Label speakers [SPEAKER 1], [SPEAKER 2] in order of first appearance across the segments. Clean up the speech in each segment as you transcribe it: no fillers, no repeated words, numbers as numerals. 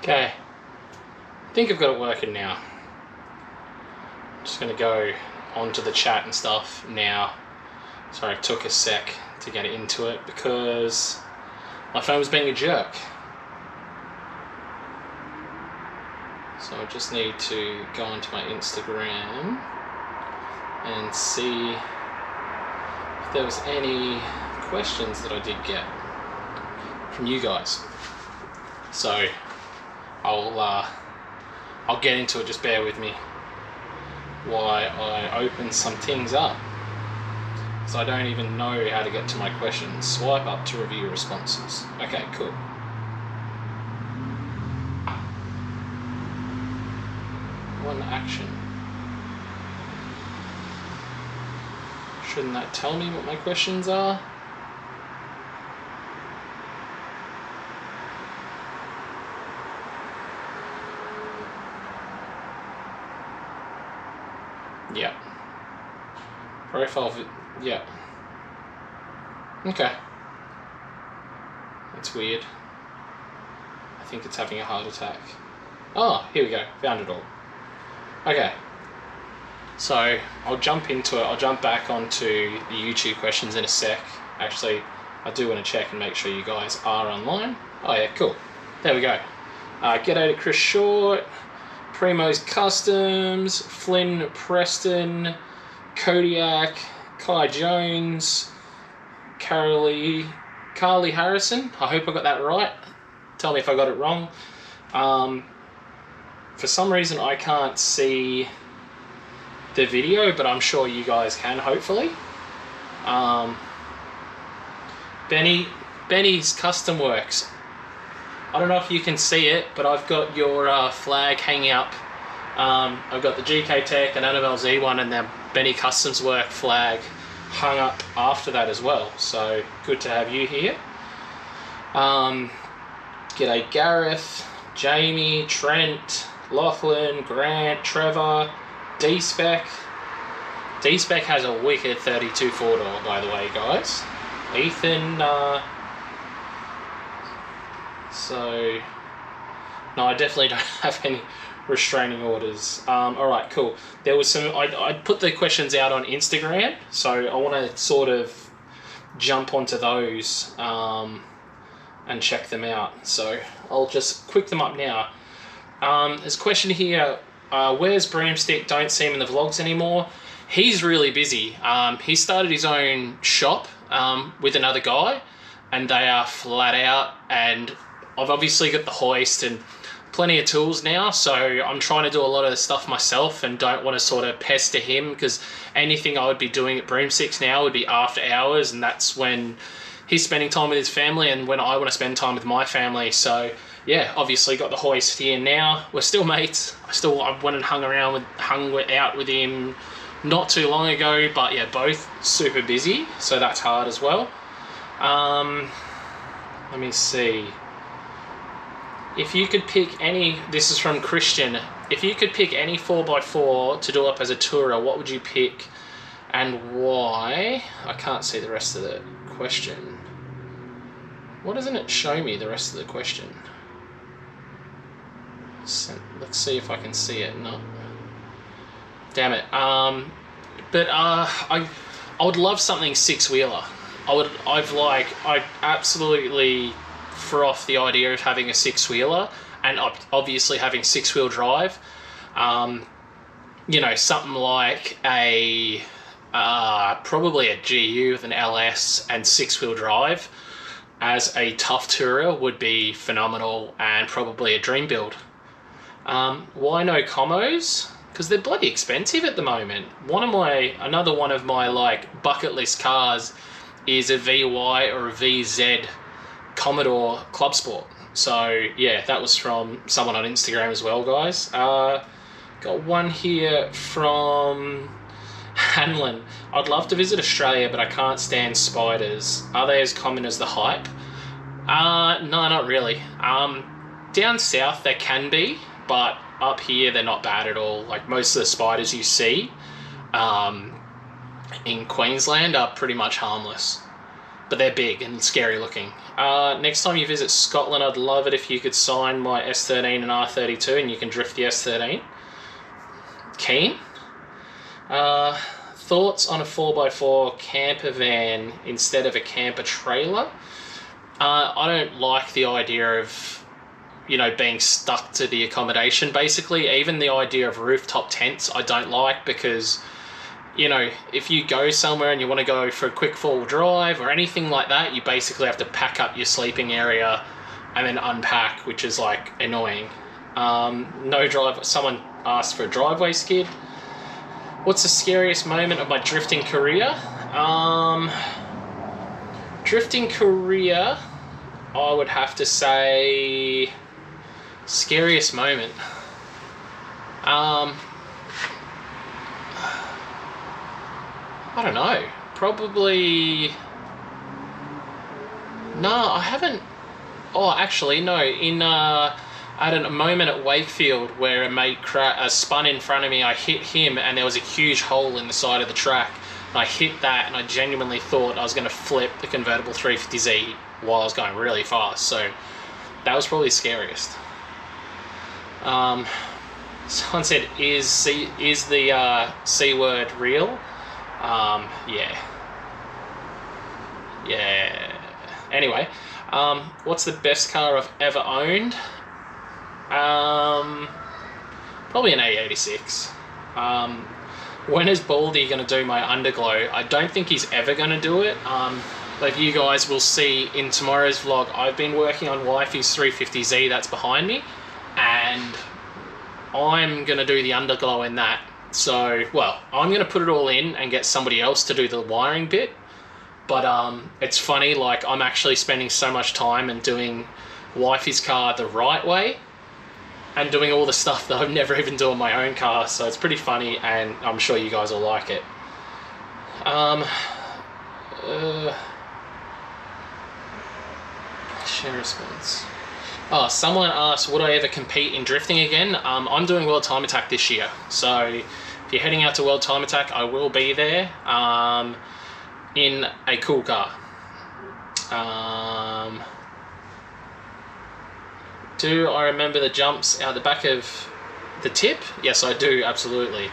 [SPEAKER 1] Okay, I think I've got it working now. I'm just going to go onto the chat and stuff now. Sorry, it took a sec to get into it because my phone was being a jerk. So I just need to go onto my Instagram and see if there was any questions that I did get from you guys. So I'll get into it, just bear with me while I open some things up, because I don't even know how to get to my questions. Swipe up to review responses. Okay, cool. One action. Shouldn't that tell me what my questions are? Yeah. Profile, yeah. Okay. That's weird. I think it's having a heart attack. Oh, here we go. Found it all. Okay. So I'll jump into it. I'll jump back onto the YouTube questions in a sec. Actually, I do want to check and make sure you guys are online. Oh yeah, cool. There we go. G'day to Chris Short, Primo's Customs, Flynn Preston, Kodiak, Kai Jones, Carly Harrison. I hope I got that right. Tell me if I got it wrong. For some reason I can't see the video, but I'm sure you guys can, hopefully. Benny's Custom Works. I don't know if you can see it, but I've got your flag hanging up. I've got the GK Tech and Annabelle Z one and the Benny Customs Work flag hung up after that as well. So good to have you here. G'day Gareth, Jamie, Trent, Lachlan, Grant, Trevor, D-Spec. D-Spec has a wicked 32 4-door, by the way, guys. Ethan, so, no, I definitely don't have any restraining orders. Alright, cool. There was some, I put the questions out on Instagram, so I want to sort of jump onto those and check them out. So I'll just quick them up now. There's a question here, where's Broomstick? Don't see him in the vlogs anymore. He's really busy. He started his own shop with another guy, and they are flat out, and I've obviously got the hoist and plenty of tools now, so I'm trying to do a lot of the stuff myself and don't want to sort of pester him, because anything I would be doing at Broomsticks now would be after hours, and that's when he's spending time with his family and when I want to spend time with my family. So yeah, obviously got the hoist here now. We're still mates. I went and hung out with him not too long ago, but yeah, both super busy, so that's hard as well. Let me see. If you could pick any, this is from Christian, if you could pick any 4x4 to do up as a tourer, what would you pick and why? I can't see the rest of the question. Why doesn't it show me the rest of the question? So, let's see if I can see it. No. Damn it. But I would love something six-wheeler. I absolutely froth the idea of having a six-wheeler and obviously having six-wheel drive. You know, something like a probably a GU with an LS and six-wheel drive as a tough tourer would be phenomenal and probably a dream build. Why no commos? Because they're bloody expensive at the moment. Another one of my like bucket list cars is a VY or a VZ Commodore Club Sport. So yeah, that was from someone on Instagram as well, guys. Got one here from Hanlon. I'd love to visit Australia, but I can't stand spiders. Are they as common as the hype? No, not really. Down south they can be, but up here they're not bad at all. Like most of the spiders you see in Queensland are pretty much harmless. but they're big and scary looking. Next time you visit Scotland, I'd love it if you could sign my S13 and R32 and you can drift the S13. Keen. Thoughts on a 4x4 camper van instead of a camper trailer? I don't like the idea of, you know, being stuck to the accommodation, basically. Even the idea of rooftop tents I don't like, because, you know, if you go somewhere and you want to go for a quick four-wheel drive or anything like that, you basically have to pack up your sleeping area and then unpack, which is like annoying. No drive. Someone asked for a driveway skid. What's the scariest moment of my drifting career? Drifting career, I would have to say scariest moment. I don't know. Probably... No, I haven't... Oh, actually, no. I had a moment at Wakefield where a mate spun in front of me. I hit him and there was a huge hole in the side of the track. And I hit that and I genuinely thought I was going to flip the convertible 350Z while I was going really fast. So that was probably the scariest. Someone said, is the C word real? Yeah. Yeah. Anyway, what's the best car I've ever owned? Probably an A86. When is Baldy going to do my underglow? I don't think he's ever going to do it. But you guys will see in tomorrow's vlog, I've been working on Wifey's 350Z that's behind me, and I'm going to do the underglow in that. So, well, I'm going to put it all in and get somebody else to do the wiring bit. But it's funny, like, I'm actually spending so much time and doing Wifey's car the right way and doing all the stuff that I've never even done in my own car. So it's pretty funny, and I'm sure you guys will like it. Share response. Oh, someone asked, would I ever compete in drifting again? I'm doing World Time Attack this year. So if you're heading out to World Time Attack, I will be there in a cool car. Do I remember the jumps out the back of the tip? Yes, I do, absolutely.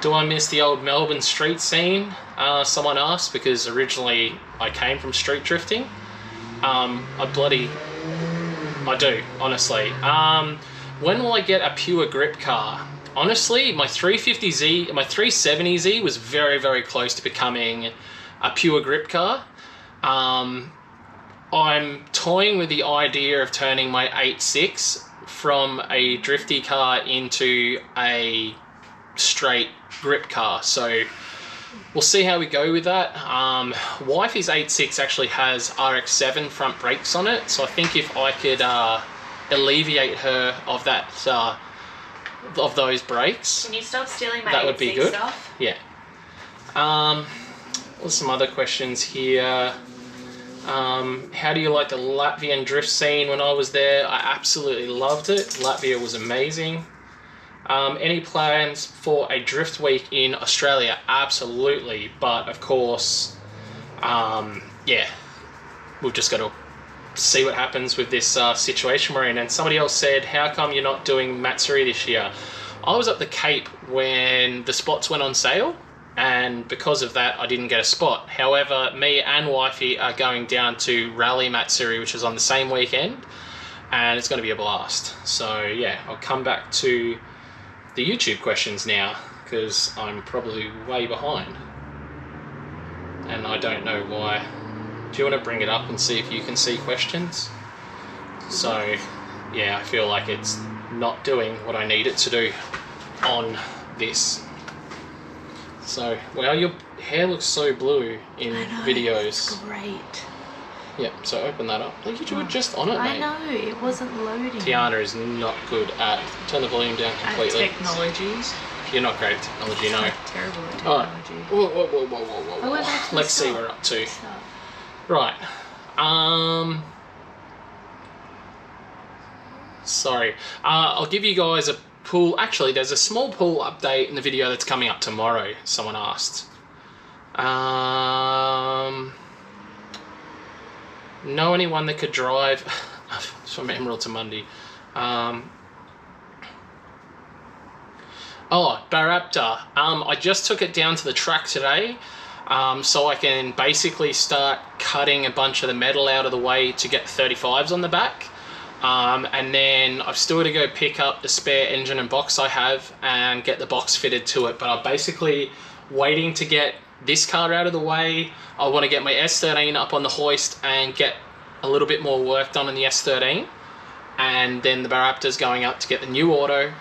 [SPEAKER 1] Do I miss the old Melbourne street scene? Someone asked, because originally I came from street drifting. I do, honestly. When will I get a pure grip car? Honestly, my 350Z, my 370Z was very, very close to becoming a pure grip car. I'm toying with the idea of turning my 8.6 from a drifty car into a straight grip car. So we'll see how we go with that. Wifey's 8.6 actually has RX-7 front brakes on it. So I think if I could alleviate her of that, of those brakes.
[SPEAKER 2] Can you stop stealing my
[SPEAKER 1] that would be good.
[SPEAKER 2] Stuff?
[SPEAKER 1] Yeah. There's some other questions here. How do you like the Latvian drift scene? When I was there, I absolutely loved it. Latvia was amazing. Any plans for a drift week in Australia? Absolutely, but of course, yeah, we've just got to see what happens with this situation we're in. And somebody else said, how come you're not doing Matsuri this year? I was at the Cape when the spots went on sale, and because of that I didn't get a spot. However, me and Wifey are going down to Rally Matsuri, which is on the same weekend, and it's going to be a blast. So yeah, I'll come back to the YouTube questions now, because I'm probably way behind and I don't know why. Do you want to bring it up and see if you can see questions? So yeah, I feel like it's not doing what I need it to do on this. So, wow, your hair looks so blue in videos.
[SPEAKER 2] It's great.
[SPEAKER 1] Yep, so open that up. Look, you were just on it, mate.
[SPEAKER 2] I know, it wasn't loading.
[SPEAKER 1] Tiana is not good at... Turn the volume down completely.
[SPEAKER 2] At technology.
[SPEAKER 1] You're not great at technology, no.
[SPEAKER 2] Terrible at technology.
[SPEAKER 1] Whoa. Let's see what we're up to. Right. Sorry. I'll give you guys a pool... Actually, there's a small pool update in the video that's coming up tomorrow, someone asked. Know anyone that could drive from Emerald to Mundy? Raptor. I just took it down to the track today, so I can basically start cutting a bunch of the metal out of the way to get 35s on the back. And then I've still got to go pick up the spare engine and box I have and get the box fitted to it. But I'm basically waiting to get this car out of the way. I want to get my S13 up on the hoist and get a little bit more work done on the S13. And then the Raptor's going up to get the new auto.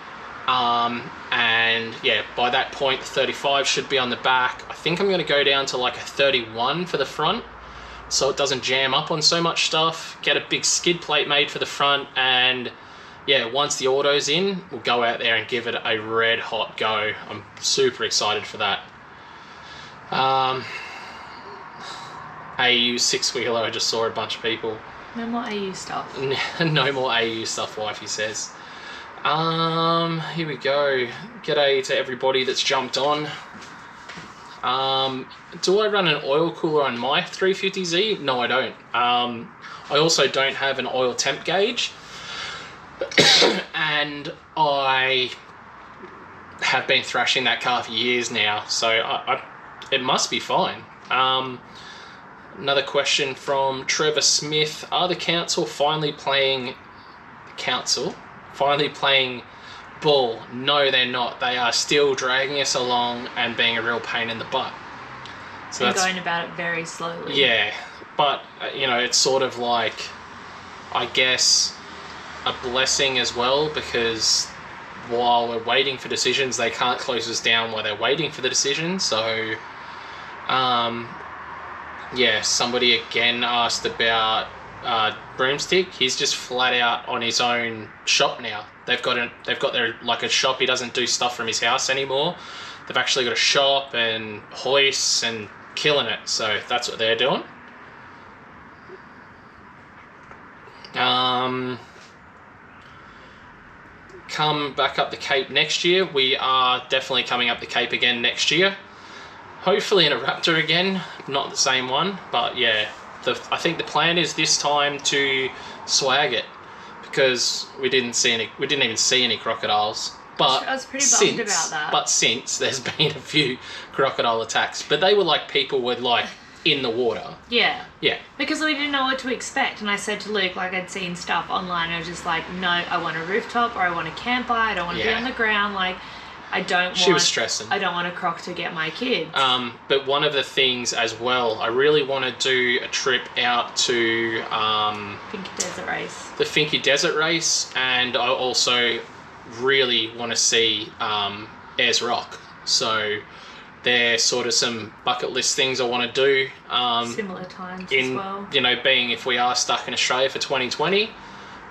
[SPEAKER 1] And yeah, by that point, the 35 should be on the back. I think I'm going to go down to like a 31 for the front, so it doesn't jam up on so much stuff. Get a big skid plate made for the front, and yeah, once the auto's in, we'll go out there and give it a red hot go. I'm super excited for that. AU six-wheeler, I just saw a bunch of people.
[SPEAKER 2] No more AU stuff.
[SPEAKER 1] No more AU stuff, wifey says. Here we go. G'day to everybody that's jumped on. Do I run an oil cooler on my 350Z? No, I don't. I also don't have an oil temp gauge. And I have been thrashing that car for years now, so it must be fine. Another question from Trevor Smith. Are the council finally playing ball? No, they're not. They are still dragging us along and being a real pain in the butt. So
[SPEAKER 2] and going about it very slowly.
[SPEAKER 1] Yeah, but you know, it's sort of like, I guess, a blessing as well, because while we're waiting for decisions, they can't close us down while they're waiting for the decision. So yeah, somebody again asked about Broomstick. He's just flat out on his own shop now. They've got their like a shop. He doesn't do stuff from his house anymore. They've actually got a shop and hoists and killing it. So that's what they're doing. Come back up the Cape next year. We are definitely coming up the Cape again next year. Hopefully in a Raptor again, not the same one, but yeah. I think the plan is this time to swag it, because we didn't even see any crocodiles. But
[SPEAKER 2] I was pretty bummed about that.
[SPEAKER 1] But since there's been a few crocodile attacks, but they were like people were like in the water.
[SPEAKER 2] Yeah.
[SPEAKER 1] Yeah.
[SPEAKER 2] Because we didn't know what to expect, and I said to Luke, like, I'd seen stuff online, and I was just like, no, I want a rooftop, or I want a camper, I don't want to be on the ground, like. She was stressing. I don't want a croc to get my kids.
[SPEAKER 1] But one of the things as well, I really want to do a trip out to
[SPEAKER 2] Finky Desert Race.
[SPEAKER 1] The Finky Desert Race, and I also really want to see Ayers Rock. So there's sort of some bucket list things I want to do.
[SPEAKER 2] Similar times as well.
[SPEAKER 1] You know, being if we are stuck in Australia for 2020,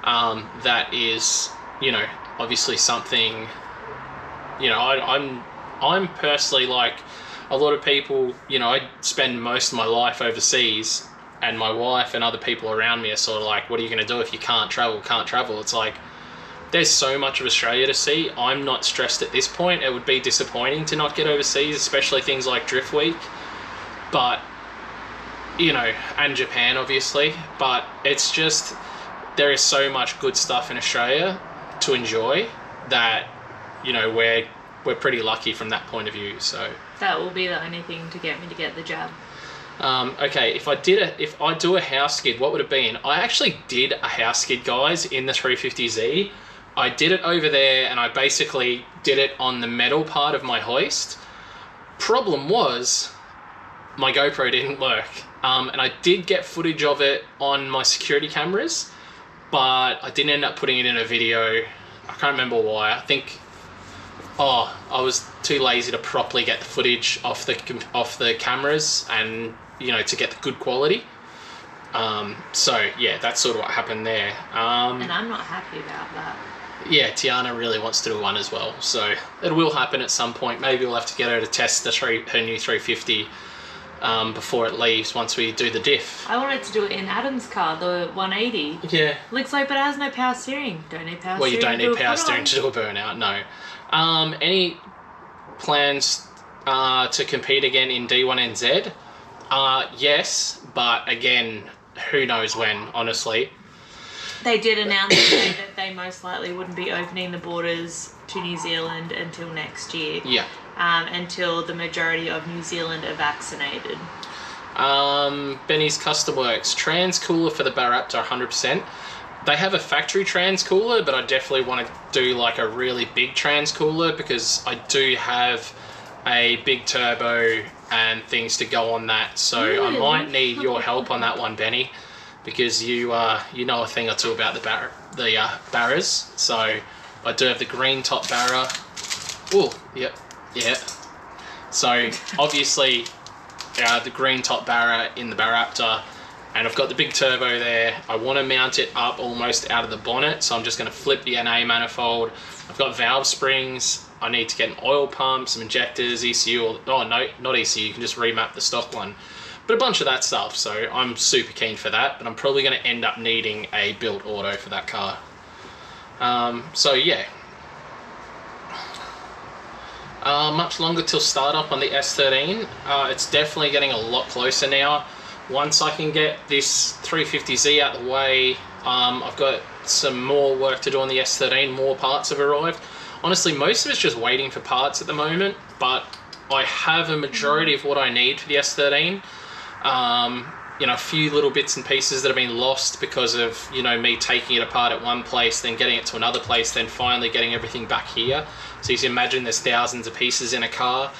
[SPEAKER 1] that is, you know, obviously something. You know, I'm personally like a lot of people, you know, I spend most of my life overseas, and my wife and other people around me are sort of like, what are you going to do if you can't travel? It's like, there's so much of Australia to see. I'm not stressed at this point. It would be disappointing to not get overseas, especially things like Drift Week. But, you know, and Japan, obviously. But it's just, there is so much good stuff in Australia to enjoy that, you know, we're pretty lucky from that point of view. So
[SPEAKER 2] that will be the only thing to get me to get the jab.
[SPEAKER 1] Okay, if I do a house skid, what would it be? I actually did a house skid, guys, in the 350Z. I did it over there, and I basically did it on the metal part of my hoist. Problem was, my GoPro didn't work, and I did get footage of it on my security cameras, but I didn't end up putting it in a video. I can't remember why. I think. I was too lazy to properly get the footage off the cameras, and you know, to get the good quality. So yeah, that's sort of what happened there.
[SPEAKER 2] And I'm not happy about that.
[SPEAKER 1] Yeah, Tiana really wants to do one as well, so it will happen at some point. Maybe we'll have to get her to test her new 350 before it leaves, once we do the diff.
[SPEAKER 2] I wanted to do it in Adam's car, the 180.
[SPEAKER 1] Yeah.
[SPEAKER 2] Looks like, but it has no power steering. Don't need power steering.
[SPEAKER 1] Well, you don't need power steering to do a burnout, no. Any plans to compete again in D1NZ? Yes, but again, who knows when, honestly.
[SPEAKER 2] They did announce today that they most likely wouldn't be opening the borders to New Zealand until next year.
[SPEAKER 1] Yeah.
[SPEAKER 2] Until the majority of New Zealand are vaccinated.
[SPEAKER 1] Benny's Custom Works. Trans cooler for the Raptor, 100%. They have a factory trans cooler, but I definitely want to do like a really big trans cooler because I do have a big turbo and things to go on that. So really? I might need your help on that one, Benny, because you know a thing or two about the barras. So I do have the green top barra. Oh, yep, yeah. So obviously the green top barra in the Raptor, and I've got the big turbo there. I want to mount it up almost out of the bonnet, so I'm just going to flip the NA manifold. I've got valve springs. I need to get an oil pump, some injectors, ECU. Oh no, not ECU. You can just remap the stock one. But a bunch of that stuff. So I'm super keen for that. But I'm probably going to end up needing a built auto for that car. So yeah. Much longer till startup on the S13. It's definitely getting a lot closer now. Once I can get this 350Z out the way, I've got some more work to do on the S13. More parts have arrived. Honestly, most of it's just waiting for parts at the moment, but I have a majority of what I need for the S13. You know, a few little bits and pieces that have been lost because of, you know, me taking it apart at one place, then getting it to another place, then finally getting everything back here. So you can imagine there's thousands of pieces in a car,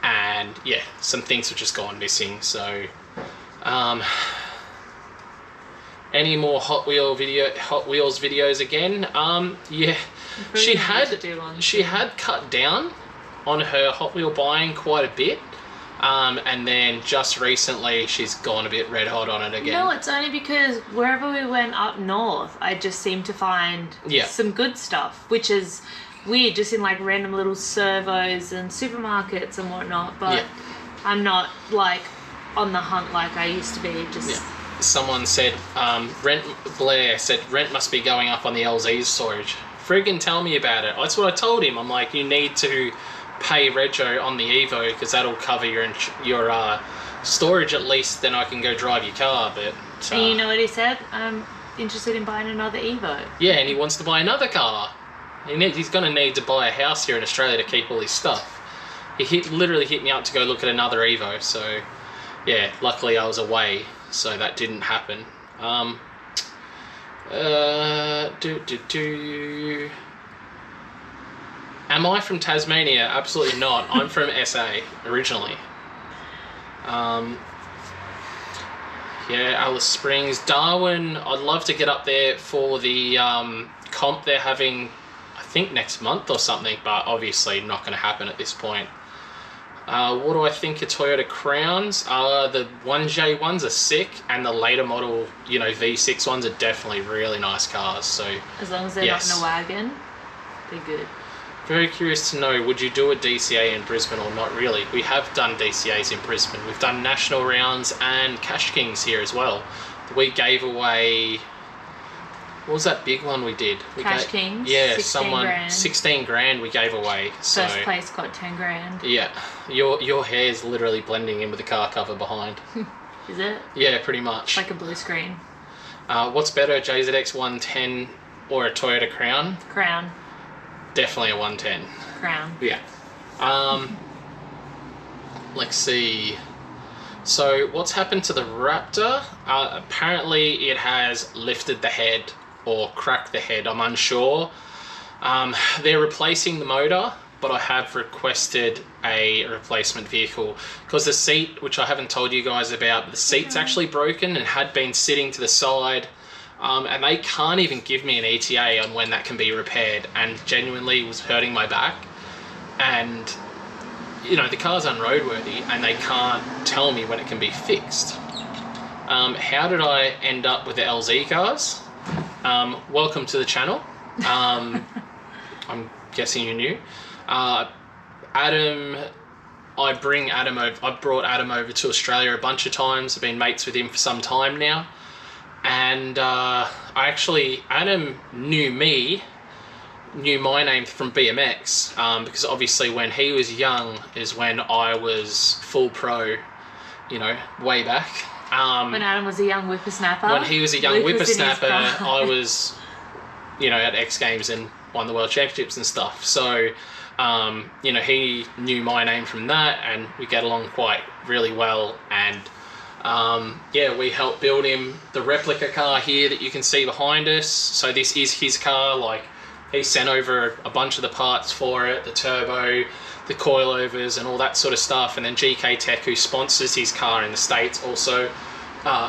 [SPEAKER 1] and yeah, some things have just gone missing. So any more Hot Wheels videos again? Yeah, she had cut down on her Hot Wheel buying quite a bit, and then just recently she's gone a bit red hot on it again.
[SPEAKER 2] No, it's only because wherever we went up north, I just seemed to find some good stuff, which is weird, just in like random little servos and supermarkets and whatnot. But I'm not like on the hunt like I used to be. Just
[SPEAKER 1] someone said Blair said rent must be going up on the LZ's storage. Friggin' tell me about it. That's what I told him. I'm like, you need to pay Rego on the Evo because that'll cover your storage at least. Then I can go drive your car. But
[SPEAKER 2] and you know what he said? I'm interested in buying another Evo.
[SPEAKER 1] Yeah, and he wants to buy another car. He's going to need to buy a house here in Australia to keep all his stuff. He literally hit me up to go look at another Evo. So yeah, luckily I was away, so that didn't happen. Am I from Tasmania? Absolutely not. I'm from SA originally. Yeah, Alice Springs, Darwin. I'd love to get up there for the comp they're having, I think next month or something, but obviously not going to happen at this point. What do I think of Toyota Crowns? The 1J ones are sick, and the later model, you know, V6 ones are definitely really nice cars. So
[SPEAKER 2] as long as they're not in a wagon, they're good.
[SPEAKER 1] Very curious to know, would you do a DCA in Brisbane or not really? We have done DCAs in Brisbane. We've done national rounds and Cash Kings here as well. We gave away... What was that big one we did?
[SPEAKER 2] Cash Kings?
[SPEAKER 1] Yeah,
[SPEAKER 2] 16 grand.
[SPEAKER 1] 16 grand we gave away.
[SPEAKER 2] First place got 10 grand.
[SPEAKER 1] Yeah. Your hair is literally blending in with the car cover behind.
[SPEAKER 2] Is it?
[SPEAKER 1] Yeah, pretty much.
[SPEAKER 2] Like a blue screen.
[SPEAKER 1] What's better, a JZX 110 or a Toyota Crown?
[SPEAKER 2] Crown.
[SPEAKER 1] Definitely a 110.
[SPEAKER 2] Crown.
[SPEAKER 1] Yeah. Let's see. So what's happened to the Raptor? Apparently it has lifted the head or cracked the head. I'm unsure. They're replacing the motor, but I have requested a replacement vehicle because the seat, which I haven't told you guys about, the seat's actually broken and had been sitting to the side. And they can't even give me an ETA on when that can be repaired, and genuinely was hurting my back. And you know, the car's unroadworthy and they can't tell me when it can be fixed. How did I end up with the LZ cars? Welcome to the channel. I'm guessing you knew. Adam, I brought Adam over to Australia a bunch of times. I've been mates with him for some time now. And Adam knew me knew my name from BMX, because obviously when he was young is when I was full pro, you know, way back.
[SPEAKER 2] When Adam was a young whippersnapper.
[SPEAKER 1] When he was a young whippersnapper, I was, you know, at X Games and won the World Championships and stuff. So, you know, he knew my name from that, and we get along quite really well. And yeah, we helped build him the replica car here that you can see behind us. So this is his car. Like, he sent over a bunch of the parts for it, the turbo, the coilovers and all that sort of stuff. And then GK Tech, who sponsors his car in the States, also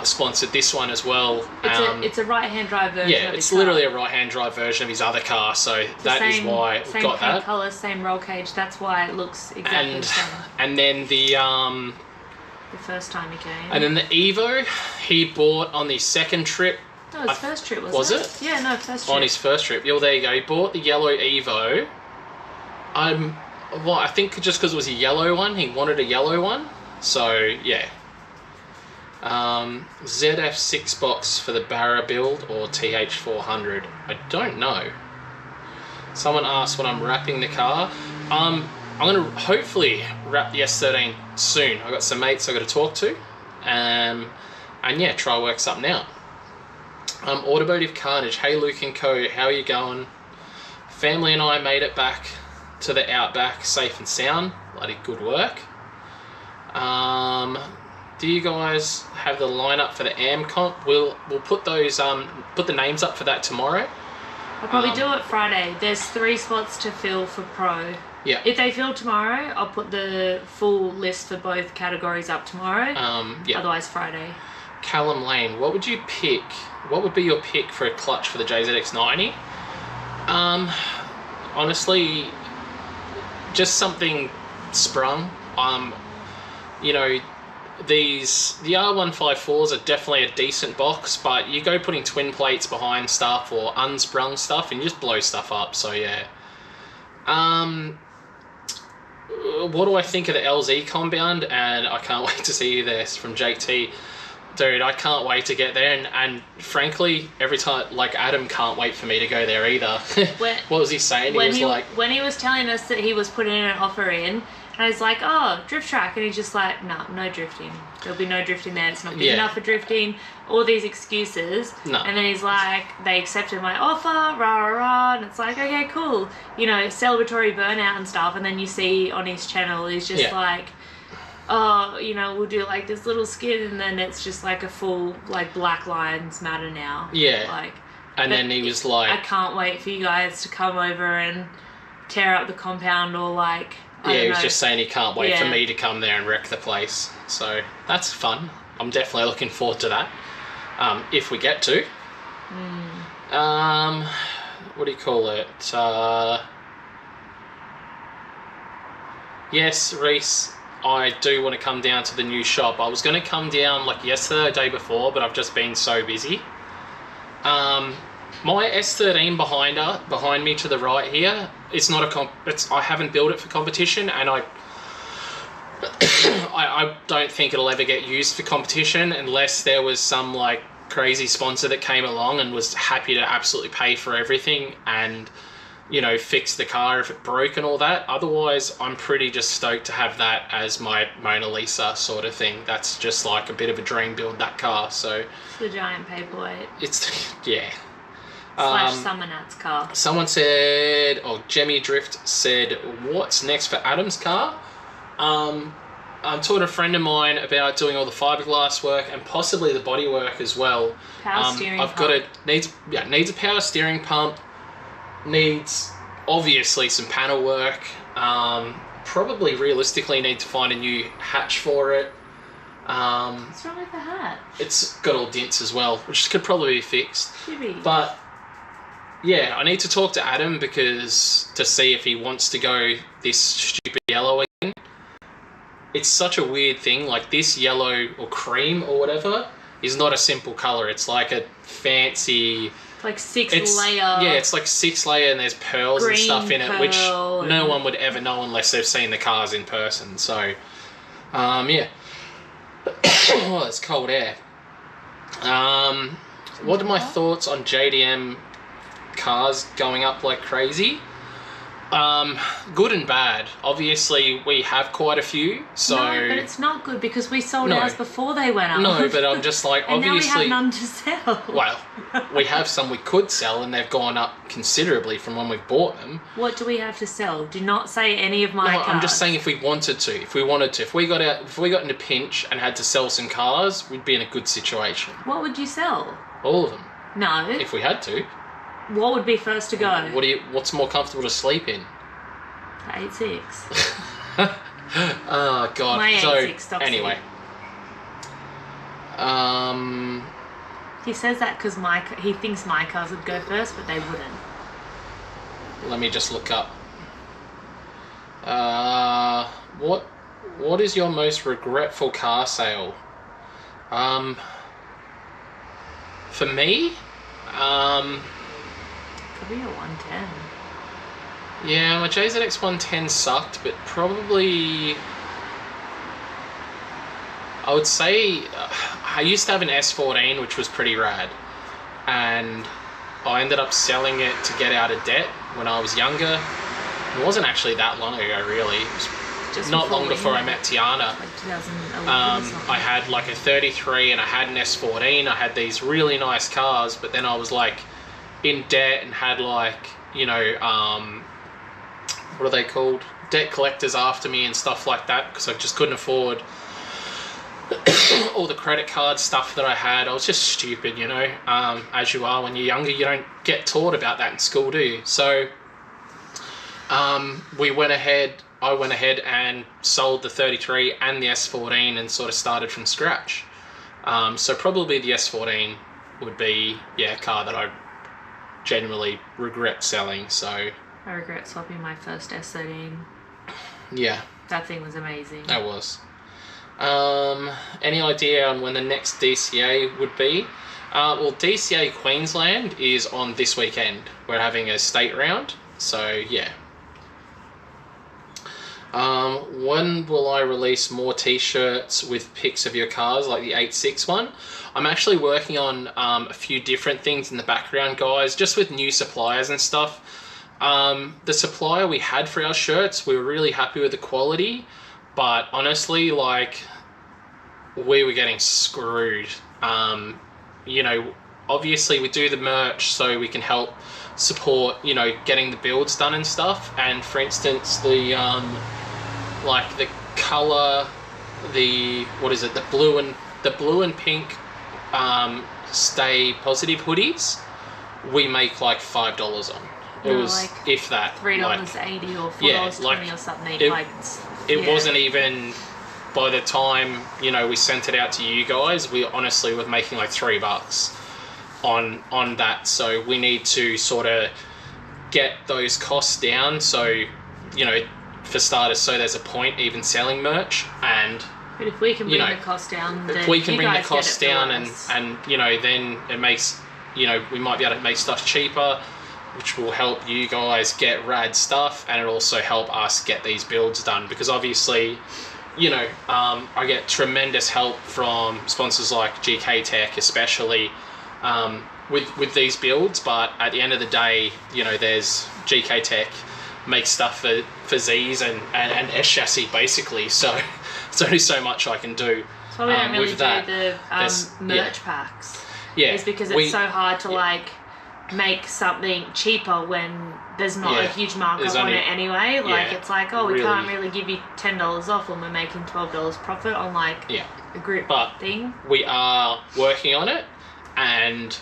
[SPEAKER 1] sponsored this one as well.
[SPEAKER 2] It's a right-hand drive version.
[SPEAKER 1] Yeah, it's literally a right-hand drive version of his other car. So that is why we've got that.
[SPEAKER 2] Same colour, same roll cage. That's why it looks exactly the same.
[SPEAKER 1] And then the
[SPEAKER 2] first time he came.
[SPEAKER 1] And then the Evo, he bought on the second trip.
[SPEAKER 2] No, his first trip, wasn't it?
[SPEAKER 1] Was it?
[SPEAKER 2] Yeah, no, first trip.
[SPEAKER 1] On his first trip. Yeah, well, there you go. He bought the yellow Evo. Well, I think just because it was a yellow one, he wanted a yellow one. So, yeah. ZF6 box for the Barra build or TH400. I don't know. Someone asked when I'm wrapping the car. I'm going to hopefully wrap the S13 soon. I've got some mates I've got to talk to. And yeah, try work something out. Automotive Carnage. Hey Luke and Co, how are you going? Family and I made it back to the outback safe and sound. Bloody good work. Do you guys have the lineup for the AM comp? We'll put those put the names up for that tomorrow.
[SPEAKER 2] I'll probably do it Friday. There's 3 spots to fill for pro.
[SPEAKER 1] Yeah.
[SPEAKER 2] If they fill tomorrow, I'll put the full list for both categories up tomorrow.
[SPEAKER 1] Yeah.
[SPEAKER 2] Otherwise Friday.
[SPEAKER 1] Callum Lane, what would you pick? What would be your pick for a clutch for the JZX90? Honestly, just something sprung. You know, the R154s are definitely a decent box, but you go putting twin plates behind stuff or unsprung stuff and you just blow stuff up. So yeah. What do I think of the LZ compound? And I can't wait to see you there from Jake T. Dude, I can't wait to get there, and frankly, every time, like, Adam can't wait for me to go there either. What was he saying? When
[SPEAKER 2] he was telling us that he was putting an offer in, and I was like, oh, drift track, and he's just like, no drifting. There'll be no drifting there. It's not good enough for drifting. All these excuses.
[SPEAKER 1] No.
[SPEAKER 2] And then he's like, they accepted my offer, rah, rah, rah, and it's like, okay, cool. You know, celebratory burnout and stuff, and then you see on his channel, he's just like, oh, you know, we'll do like this little skit, and then it's just like a full, like, Black Lives Matter now.
[SPEAKER 1] Yeah.
[SPEAKER 2] Like,
[SPEAKER 1] and then he was like,
[SPEAKER 2] I can't wait for you guys to come over and tear up the compound, or like,
[SPEAKER 1] he was just saying he can't wait for me to come there and wreck the place. So that's fun. I'm definitely looking forward to that. If we get to. What do you call it? Yes, Reese, I do want to come down to the new shop. I was going to come down like yesterday, the day before, but I've just been so busy. My S13 behind me to the right here, it's not I haven't built it for competition, and I don't think it'll ever get used for competition unless there was some like crazy sponsor that came along and was happy to absolutely pay for everything and, you know, fix the car if it broke and all that. Otherwise, I'm pretty just stoked to have that as my Mona Lisa sort of thing. That's just like a bit of a dream build, that car. So
[SPEAKER 2] it's the giant paperweight.
[SPEAKER 1] It's, yeah.
[SPEAKER 2] Slash Summonat's car.
[SPEAKER 1] Someone said, Jemmy Drift said, what's next for Adam's car? I'm talking to a friend of mine about doing all the fiberglass work and possibly the body work as well.
[SPEAKER 2] Power steering pump.
[SPEAKER 1] Needs a power steering pump. Needs obviously some panel work. Probably realistically need to find a new hatch for it.
[SPEAKER 2] What's wrong with the hatch?
[SPEAKER 1] It's got all dents as well, which could probably be fixed.
[SPEAKER 2] Should be.
[SPEAKER 1] But yeah, I need to talk to Adam to see if he wants to go this stupid yellow again. It's such a weird thing. Like, this yellow or cream or whatever is not a simple color. It's like a fancy,
[SPEAKER 2] like 6 layer.
[SPEAKER 1] Yeah, it's like 6 layer, and there's pearls and stuff in it, which no one would ever know unless they've seen the cars in person. So, yeah. Oh, it's cold air. What are my thoughts on JDM cars going up like crazy. Good and bad. Obviously, we have quite a few, so...
[SPEAKER 2] No, but it's not good because we sold ours before they went up.
[SPEAKER 1] No, but I'm just like,
[SPEAKER 2] and
[SPEAKER 1] obviously...
[SPEAKER 2] now we have none to sell.
[SPEAKER 1] Well, we have some we could sell, and they've gone up considerably from when we've bought them.
[SPEAKER 2] What do we have to sell? Do not say any of my cars.
[SPEAKER 1] I'm just saying if we wanted to, if we got into pinch and had to sell some cars, we'd be in a good situation.
[SPEAKER 2] What would you sell?
[SPEAKER 1] All of them.
[SPEAKER 2] No.
[SPEAKER 1] If we had to.
[SPEAKER 2] What would be first to go?
[SPEAKER 1] What's more comfortable to sleep in?
[SPEAKER 2] The 8.6.
[SPEAKER 1] Oh god.
[SPEAKER 2] My 8.6 stops
[SPEAKER 1] anyway.
[SPEAKER 2] He says that because he thinks my cars would go first, but they wouldn't.
[SPEAKER 1] Let me just look up. What is your most regretful car sale? For me,
[SPEAKER 2] probably a 110.
[SPEAKER 1] Yeah, my JZX 110 sucked, but probably I would say I used to have an S14 which was pretty rad, and I ended up selling it to get out of debt when I was younger. It wasn't actually that long ago, really. It was just not long before I met Tiana.
[SPEAKER 2] Like 2011
[SPEAKER 1] I had like a 33 and I had an S14. I had these really nice cars, but then I was like in debt and had like, you know, what are they called? Debt collectors after me and stuff like that, because I just couldn't afford all the credit card stuff that I had. I was just stupid, you know. As you are when you're younger, you don't get taught about that in school, do you? So I went ahead and sold the 33 and the S14 and sort of started from scratch. So probably the S14 would be, a car that I generally regret selling. So
[SPEAKER 2] I regret swapping my first S13.
[SPEAKER 1] Yeah.
[SPEAKER 2] That thing was amazing.
[SPEAKER 1] That was. Any idea on when the next DCA would be? Well, DCA Queensland is on this weekend. We're having a state round, so yeah. When will I release more t-shirts with pics of your cars, like the 8.6 one? I'm actually working on a few different things in the background, guys, just with new suppliers and stuff. The supplier we had for our shirts, we were really happy with the quality, but honestly, like, we were getting screwed. You know, obviously we do the merch so we can help support, you know, getting the builds done and stuff. And for instance, the like the color, the blue and pink Stay Positive hoodies, we make like $5 on. It was like, if that,
[SPEAKER 2] $3.80 or $4.20 or something.
[SPEAKER 1] It wasn't even, by the time, you know, we sent it out to you guys, we honestly were making like $3 on that. So we need to sort of get those costs down. So, you know, for starters, so there's a point even selling merch. And
[SPEAKER 2] but if we can bring the cost down, then
[SPEAKER 1] if we can bring the cost down, and you know, then it makes, you know, we might be able to make stuff cheaper, which will help you guys get rad stuff, and it'll also help us get these builds done, because obviously, you know, I get tremendous help from sponsors like GK Tech, especially with these builds. But at the end of the day, you know, there's GK Tech makes stuff for Z's and S chassis basically, so it's only so much I can do.
[SPEAKER 2] That's why we don't really do the merch packs.
[SPEAKER 1] Yeah,
[SPEAKER 2] it's because it's so hard to like make something cheaper when there's not a huge markup on it anyway. Like it's like, we can't really give you $10 off when we're making $12 profit on like a group thing. We are working on it, and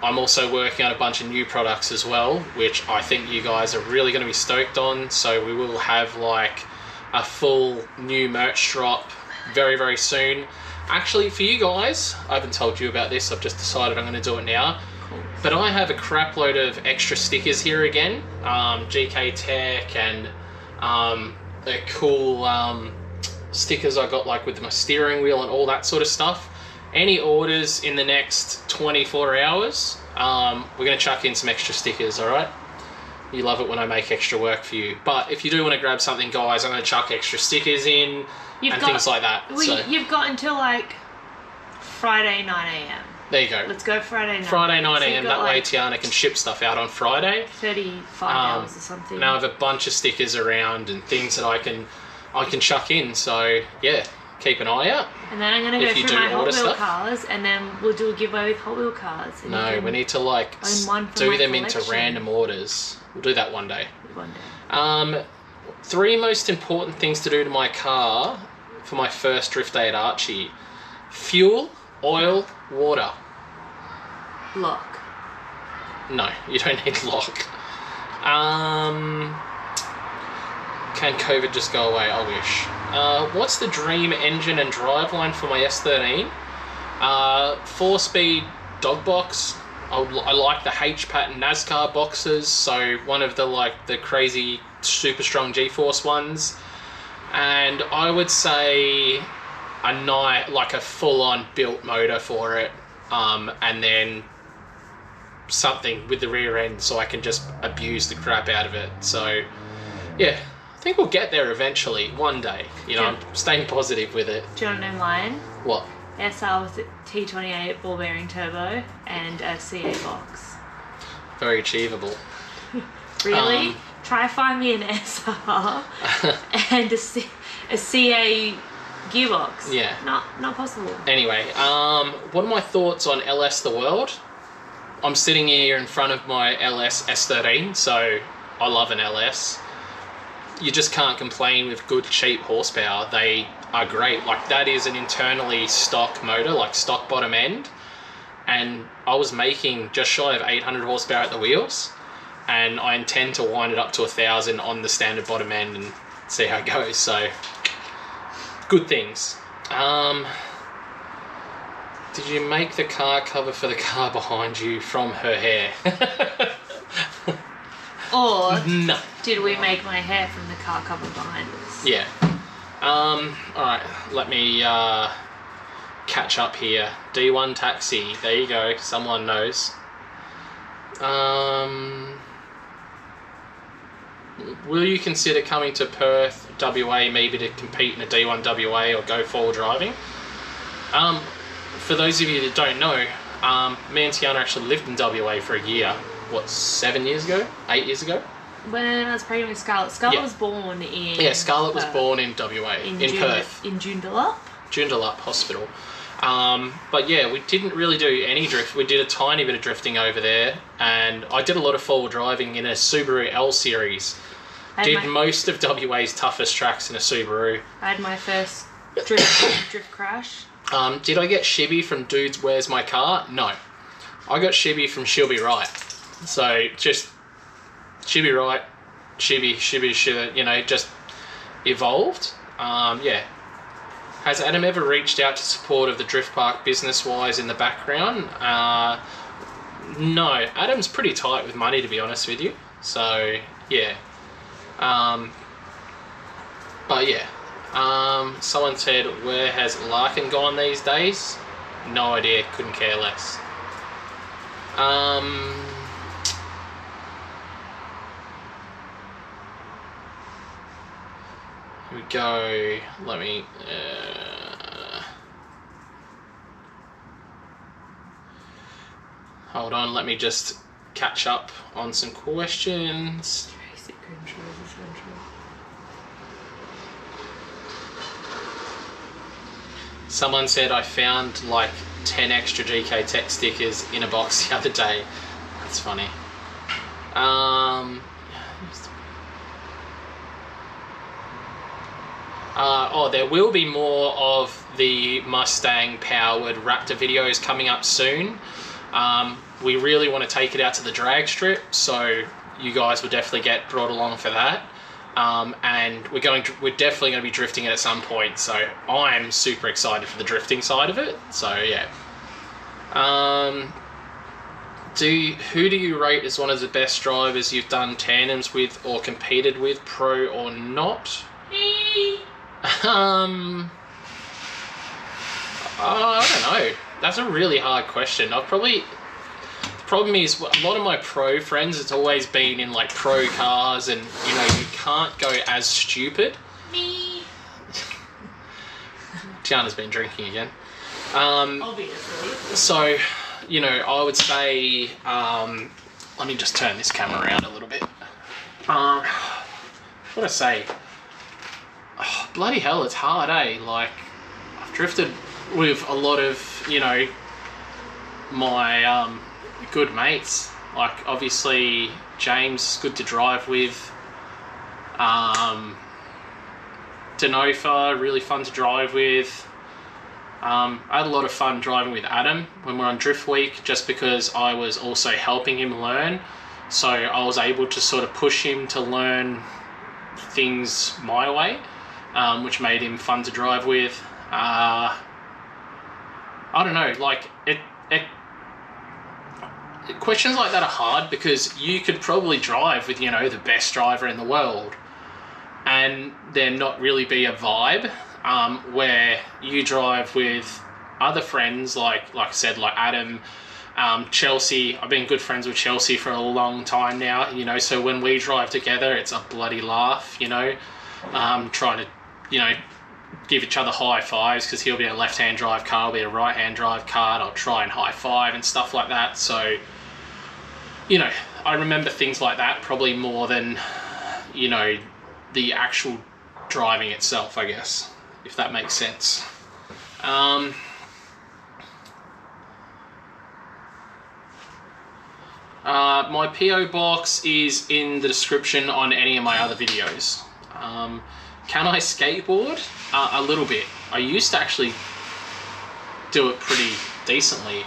[SPEAKER 2] I'm also working on a bunch of new products as well, which I think you guys are really going to be stoked on. So we will have like a full new merch drop very, very soon. Actually, for you guys, I haven't told you about this. I've just decided I'm going to do it now. Cool. But I have a crap load of extra stickers here again. GK Tech and the cool stickers I got like with my steering wheel and all that sort of stuff. Any orders in the next 24 hours, we're going to chuck in some extra stickers, all right? You love it when I make extra work for you. But if you do want to grab something, guys, I'm going to chuck extra stickers in things like that. Well, you've got until like Friday 9 a.m.
[SPEAKER 1] There you go.
[SPEAKER 2] Let's go Friday 9
[SPEAKER 1] Friday 9 a.m. That way Tiana can ship stuff out on Friday.
[SPEAKER 2] 35 hours or something.
[SPEAKER 1] Now I have a bunch of stickers around and things that I can chuck in. So yeah, keep an eye out.
[SPEAKER 2] And then I'm going to go through my Hot Wheel cars, and then we'll do a giveaway with Hot Wheel cars.
[SPEAKER 1] No, we need to like do them into random orders. We'll do that one day.
[SPEAKER 2] One day.
[SPEAKER 1] 3 most important things to do to my car for my first drift day at Archie: fuel, oil, water.
[SPEAKER 2] Lock.
[SPEAKER 1] No, you don't need lock. Can COVID just go away? I wish. What's the dream engine and driveline for my S13? 4-speed dog box. I like the H pattern NASCAR boxes, so one of the crazy super strong G-force ones, and I would say a full-on built motor for it, and then something with the rear end so I can just abuse the crap out of it. So yeah, I think we'll get there eventually, one day. I'm staying positive with it.
[SPEAKER 2] Do you want to know mine?
[SPEAKER 1] What?
[SPEAKER 2] SR with T28 ball bearing turbo and a CA box.
[SPEAKER 1] Very achievable.
[SPEAKER 2] Really? Try find me an SR and a CA gearbox.
[SPEAKER 1] Yeah.
[SPEAKER 2] Not possible.
[SPEAKER 1] Anyway, what are my thoughts on LS The World? I'm sitting here in front of my LS S13, so I love an LS. You just can't complain with good, cheap horsepower. They are great. Like, that is an internally stock motor, like stock bottom end. And I was making just shy of 800 horsepower at the wheels. And I intend to wind it up to 1,000 on the standard bottom end and see how it goes. So, good things. Did you make the car cover for the car behind you from her hair?
[SPEAKER 2] Or
[SPEAKER 1] no.
[SPEAKER 2] Did we make my hair from the car cover behind us?
[SPEAKER 1] Yeah. Alright, let me catch up here. D1 taxi, there you go, someone knows. Will you consider coming to Perth, WA, maybe to compete in a D1 WA or go four driving? For those of you that don't know, me and Tiana actually lived in WA for a year. What, 7 years ago? 8 years ago?
[SPEAKER 2] When I was pregnant with Scarlett. Scarlett was born in...
[SPEAKER 1] Yeah, Scarlett was born in WA, in Perth.
[SPEAKER 2] In Joondalup?
[SPEAKER 1] Joondalup Hospital. But yeah, we didn't really do any drift. We did a tiny bit of drifting over there, and I did a lot of four-wheel driving in a Subaru L Series. Did most of WA's toughest tracks in a Subaru.
[SPEAKER 2] I had my first drift crash.
[SPEAKER 1] Did I get shibby from Dudes Where's My Car? No. I got shibby from She'll Be Right. So just shibby right, shibby, just evolved. Yeah. Has Adam ever reached out to support of the drift park business-wise in the background? No. Adam's pretty tight with money, to be honest with you. So, yeah. But yeah. Someone said, where has Larkin gone these days? No idea, couldn't care less. Here we go. Let me... hold on, let me just catch up on some questions.
[SPEAKER 2] Basic controls essential.
[SPEAKER 1] Someone said I found like 10 extra GK Tech stickers in a box the other day. That's funny. There will be more of the Mustang-powered Raptor videos coming up soon. We really want to take it out to the drag strip, so you guys will definitely get brought along for that. And we're definitely going to be drifting it at some point, so I'm super excited for the drifting side of it. So yeah. Who do you rate as one of the best drivers you've done tandems with or competed with, pro or not? I don't know. That's a really hard question. The problem is, a lot of my pro friends, it's always been in like pro cars, and you can't go as stupid.
[SPEAKER 2] Me.
[SPEAKER 1] Tiana's been drinking again.
[SPEAKER 2] Obviously.
[SPEAKER 1] So, you know, I would say, let me just turn this camera around a little bit. What do I say? Oh, bloody hell, it's hard, eh? Like, I've drifted with a lot of, you know, my good mates. Like, obviously, James, good to drive with. Denofa, really fun to drive with. I had a lot of fun driving with Adam when we were on Drift Week, just because I was also helping him learn. So I was able to sort of push him to learn things my way, which made him fun to drive with. I don't know, like, questions like that are hard because you could probably drive with, you know, the best driver in the world and there not really be a vibe. Where you drive with other friends, like I said, like Adam, Chelsea. I've been good friends with Chelsea for a long time now, you know, so when we drive together, it's a bloody laugh, you know, trying to, you know, give each other high fives because he'll be a left-hand drive car, I'll be a right-hand drive car, and I'll try and high five and stuff like that. So, you know, I remember things like that probably more than, you know, the actual driving itself, I guess, if that makes sense. My PO box is in the description on any of my other videos. Can I skateboard? A little bit. I used to actually do it pretty decently.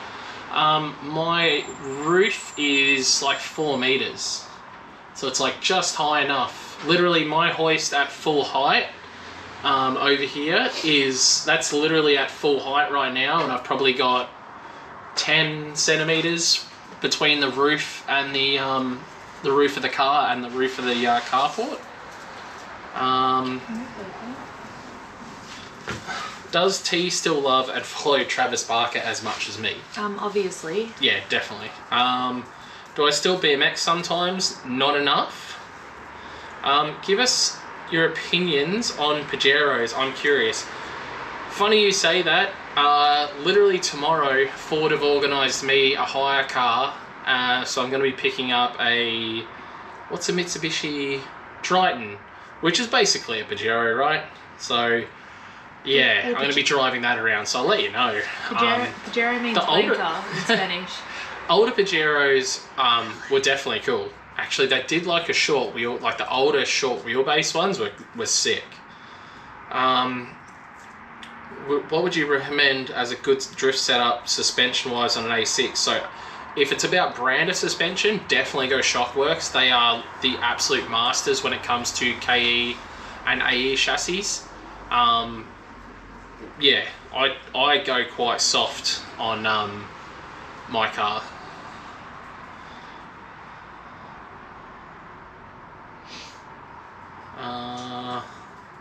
[SPEAKER 1] My roof is like 4 meters, so it's like just high enough. Literally my hoist at full height over here that's literally at full height right now, and I've probably got 10 centimeters between the roof and the roof of the car and the roof of the carport. Does T still love and follow Travis Barker as much as me?
[SPEAKER 2] Obviously.
[SPEAKER 1] Yeah, definitely. Do I still BMX sometimes? Not enough. Give us your opinions on Pajeros. I'm curious. Funny you say that. Literally tomorrow, Ford have organised me a hire car. So I'm going to be picking up what's a Mitsubishi Triton, which is basically a Pajero, right? So, yeah, I'm going to be driving that around. So I'll let you know.
[SPEAKER 2] Pajero means blinker in Spanish.
[SPEAKER 1] Older Pajeros were definitely cool. Actually, they did like a short wheel, like the older short wheelbase ones were sick. What would you recommend as a good drift setup suspension-wise on an A6? So if it's about brand of suspension, definitely go Shockworks. They are the absolute masters when it comes to KE and AE chassis. Yeah, I go quite soft on my car.